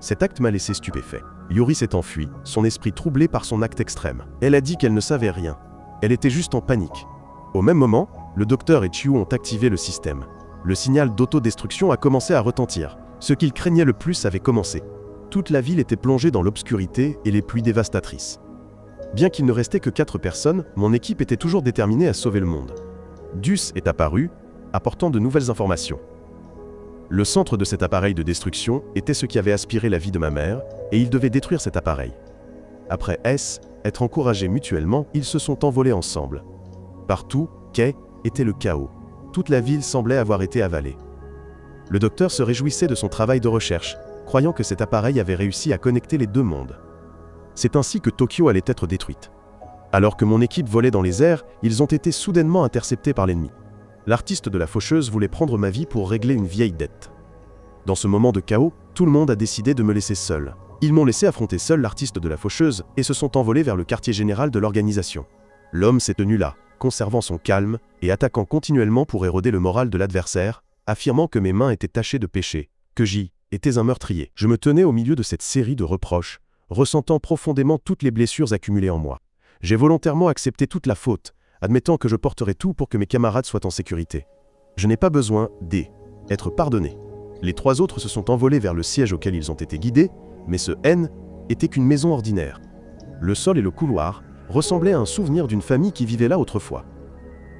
Cet acte m'a laissé stupéfait. Yuri s'est enfui, son esprit troublé par son acte extrême. Elle a dit qu'elle ne savait rien. Elle était juste en panique. Au même moment, le docteur et Chiu ont activé le système. Le signal d'autodestruction a commencé à retentir. Ce qu'ils craignaient le plus avait commencé. Toute la ville était plongée dans l'obscurité et les pluies dévastatrices. Bien qu'il ne restait que 4 personnes, mon équipe était toujours déterminée à sauver le monde. Dus est apparu, apportant de nouvelles informations. Le centre de cet appareil de destruction était ce qui avait aspiré la vie de ma mère, et ils devaient détruire cet appareil. Après être encouragés mutuellement, ils se sont envolés ensemble. Partout, était le chaos. Toute la ville semblait avoir été avalée. Le docteur se réjouissait de son travail de recherche, croyant que cet appareil avait réussi à connecter les deux mondes. C'est ainsi que Tokyo allait être détruite. Alors que mon équipe volait dans les airs, ils ont été soudainement interceptés par l'ennemi. L'artiste de la faucheuse voulait prendre ma vie pour régler une vieille dette. Dans ce moment de chaos, tout le monde a décidé de me laisser seul. Ils m'ont laissé affronter seul l'artiste de la faucheuse et se sont envolés vers le quartier général de l'organisation. L'homme s'est tenu là, conservant son calme et attaquant continuellement pour éroder le moral de l'adversaire, affirmant que mes mains étaient tachées de péché, que j'y étais un meurtrier. Je me tenais au milieu de cette série de reproches, ressentant profondément toutes les blessures accumulées en moi. J'ai volontairement accepté toute la faute, admettant que je porterai tout pour que mes camarades soient en sécurité. Je n'ai pas besoin d'être pardonné. Les trois autres se sont envolés vers le siège auquel ils ont été guidés, mais ce N était qu'une maison ordinaire. Le sol et le couloir ressemblaient à un souvenir d'une famille qui vivait là autrefois.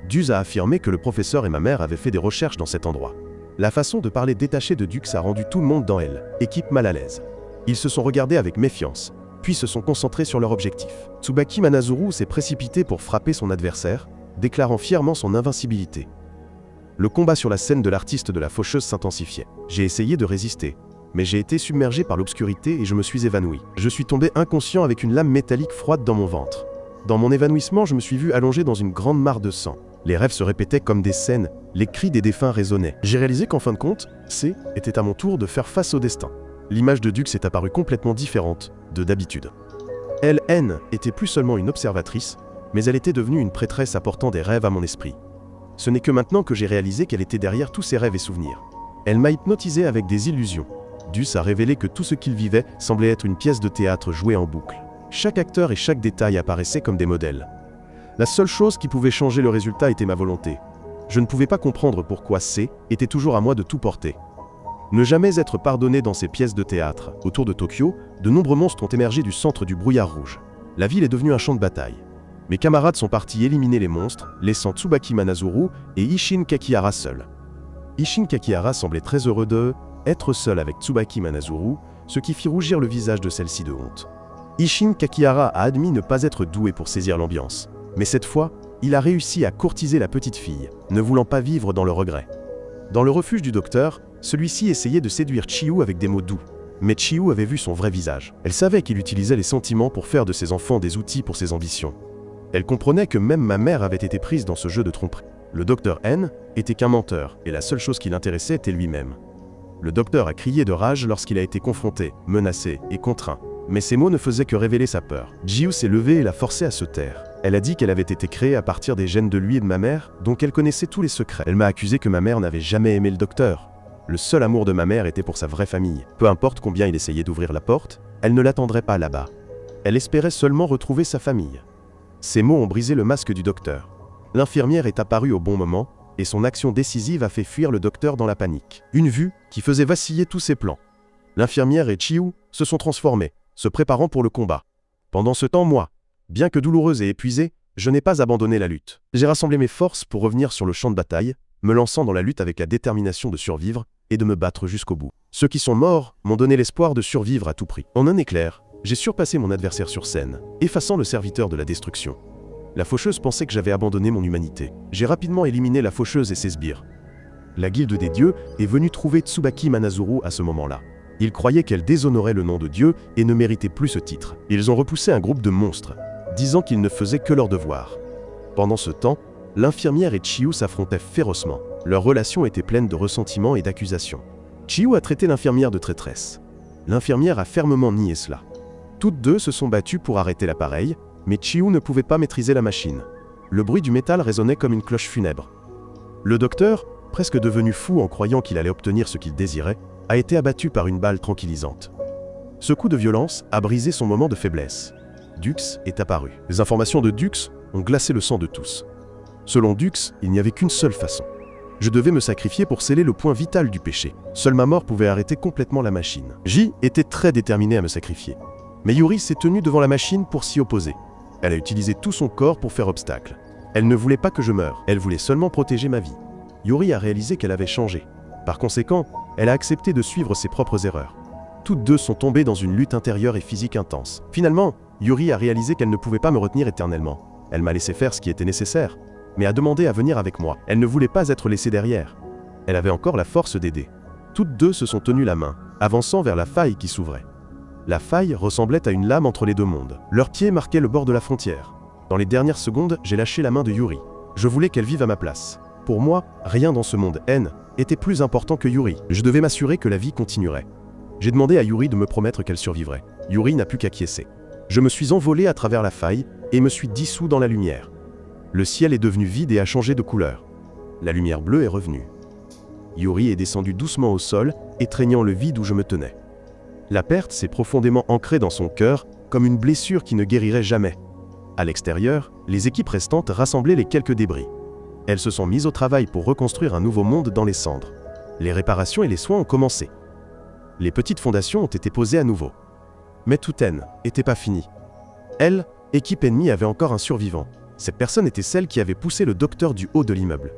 Duz a affirmé que le professeur et ma mère avaient fait des recherches dans cet endroit. La façon de parler détachée de Dux a rendu tout le monde dans l'équipe mal à l'aise. Ils se sont regardés avec méfiance, puis se sont concentrés sur leur objectif. Tsubaki Manazuru s'est précipité pour frapper son adversaire, déclarant fièrement son invincibilité. Le combat sur la scène de l'artiste de la faucheuse s'intensifiait. J'ai essayé de résister, mais j'ai été submergé par l'obscurité et je me suis évanoui. Je suis tombé inconscient avec une lame métallique froide dans mon ventre. Dans mon évanouissement, je me suis vu allongé dans une grande mare de sang. Les rêves se répétaient comme des scènes, les cris des défunts résonnaient. J'ai réalisé qu'en fin de compte, était à mon tour de faire face au destin. L'image de Dux est apparue complètement différente de d'habitude. N était plus seulement une observatrice, mais elle était devenue une prêtresse apportant des rêves à mon esprit. Ce n'est que maintenant que j'ai réalisé qu'elle était derrière tous ces rêves et souvenirs. Elle m'a hypnotisé avec des illusions. Dux a révélé que tout ce qu'il vivait semblait être une pièce de théâtre jouée en boucle. Chaque acteur et chaque détail apparaissaient comme des modèles. La seule chose qui pouvait changer le résultat était ma volonté. Je ne pouvais pas comprendre pourquoi était toujours à moi de tout porter. Ne jamais être pardonné dans ces pièces de théâtre. Autour de Tokyo, de nombreux monstres ont émergé du centre du brouillard rouge. La ville est devenue un champ de bataille. Mes camarades sont partis éliminer les monstres, laissant Tsubaki Manazuru et Isshin Kakihara seuls. Isshin Kakihara semblait très heureux d'être seul avec Tsubaki Manazuru, ce qui fit rougir le visage de celle-ci de honte. Isshin Kakihara a admis ne pas être doué pour saisir l'ambiance. Mais cette fois, il a réussi à courtiser la petite fille, ne voulant pas vivre dans le regret. Dans le refuge du docteur, celui-ci essayait de séduire Chiyu avec des mots doux. Mais Chiyu avait vu son vrai visage. Elle savait qu'il utilisait les sentiments pour faire de ses enfants des outils pour ses ambitions. Elle comprenait que même ma mère avait été prise dans ce jeu de tromperie. Le docteur N était qu'un menteur, et la seule chose qui l'intéressait était lui-même. Le docteur a crié de rage lorsqu'il a été confronté, menacé et contraint. Mais ces mots ne faisaient que révéler sa peur. Jiu s'est levée et l'a forcé à se taire. Elle a dit qu'elle avait été créée à partir des gènes de lui et de ma mère, dont elle connaissait tous les secrets. Elle m'a accusé que ma mère n'avait jamais aimé le docteur. Le seul amour de ma mère était pour sa vraie famille. Peu importe combien il essayait d'ouvrir la porte, elle ne l'attendrait pas là-bas. Elle espérait seulement retrouver sa famille. Ces mots ont brisé le masque du docteur. L'infirmière est apparue au bon moment, et son action décisive a fait fuir le docteur dans la panique. Une vue qui faisait vaciller tous ses plans. L'infirmière et Chiyu se sont transformés, se préparant pour le combat. Pendant ce temps, moi, bien que douloureuse et épuisée, je n'ai pas abandonné la lutte. J'ai rassemblé mes forces pour revenir sur le champ de bataille, me lançant dans la lutte avec la détermination de survivre et de me battre jusqu'au bout. Ceux qui sont morts m'ont donné l'espoir de survivre à tout prix. En un éclair, j'ai surpassé mon adversaire sur scène, effaçant le serviteur de la destruction. La faucheuse pensait que j'avais abandonné mon humanité. J'ai rapidement éliminé la faucheuse et ses sbires. La guilde des dieux est venue trouver Tsubaki Manazuru à ce moment-là. Ils croyaient qu'elle déshonorait le nom de Dieu et ne méritait plus ce titre. Ils ont repoussé un groupe de monstres, disant qu'ils ne faisaient que leur devoir. Pendant ce temps, l'infirmière et Chiyu s'affrontaient férocement. Leur relation était pleine de ressentiments et d'accusations. Chiyu a traité l'infirmière de traîtresse. L'infirmière a fermement nié cela. Toutes deux se sont battues pour arrêter l'appareil, mais Chiyu ne pouvait pas maîtriser la machine. Le bruit du métal résonnait comme une cloche funèbre. Le docteur, presque devenu fou en croyant qu'il allait obtenir ce qu'il désirait, a été abattu par une balle tranquillisante. Ce coup de violence a brisé son moment de faiblesse. Dux est apparu. Les informations de Dux ont glacé le sang de tous. Selon Dux, il n'y avait qu'une seule façon. Je devais me sacrifier pour sceller le point vital du péché. Seule ma mort pouvait arrêter complètement la machine. J était très déterminée à me sacrifier. Mais Yuri s'est tenue devant la machine pour s'y opposer. Elle a utilisé tout son corps pour faire obstacle. Elle ne voulait pas que je meure, elle voulait seulement protéger ma vie. Yuri a réalisé qu'elle avait changé. Par conséquent, Elle a accepté de suivre ses propres erreurs. Toutes deux sont tombées dans une lutte intérieure et physique intense. Finalement, Yuri a réalisé qu'elle ne pouvait pas me retenir éternellement. Elle m'a laissé faire ce qui était nécessaire, mais a demandé à venir avec moi. Elle ne voulait pas être laissée derrière. Elle avait encore la force d'aider. Toutes deux se sont tenues la main, avançant vers la faille qui s'ouvrait. La faille ressemblait à une lame entre les deux mondes. Leurs pieds marquaient le bord de la frontière. Dans les dernières secondes, j'ai lâché la main de Yuri. Je voulais qu'elle vive à ma place. Pour moi, rien dans ce monde N était plus important que Yuri. Je devais m'assurer que la vie continuerait. J'ai demandé à Yuri de me promettre qu'elle survivrait. Yuri n'a pu qu'acquiescer. Je me suis envolé à travers la faille et me suis dissous dans la lumière. Le ciel est devenu vide et a changé de couleur. La lumière bleue est revenue. Yuri est descendu doucement au sol, étreignant le vide où je me tenais. La perte s'est profondément ancrée dans son cœur, comme une blessure qui ne guérirait jamais. À l'extérieur, les équipes restantes rassemblaient les quelques débris. Elles se sont mises au travail pour reconstruire un nouveau monde dans les cendres. Les réparations et les soins ont commencé. Les petites fondations ont été posées à nouveau. Mais tout n'était pas fini. Équipe ennemie avait encore un survivant. Cette personne était celle qui avait poussé le docteur du haut de l'immeuble.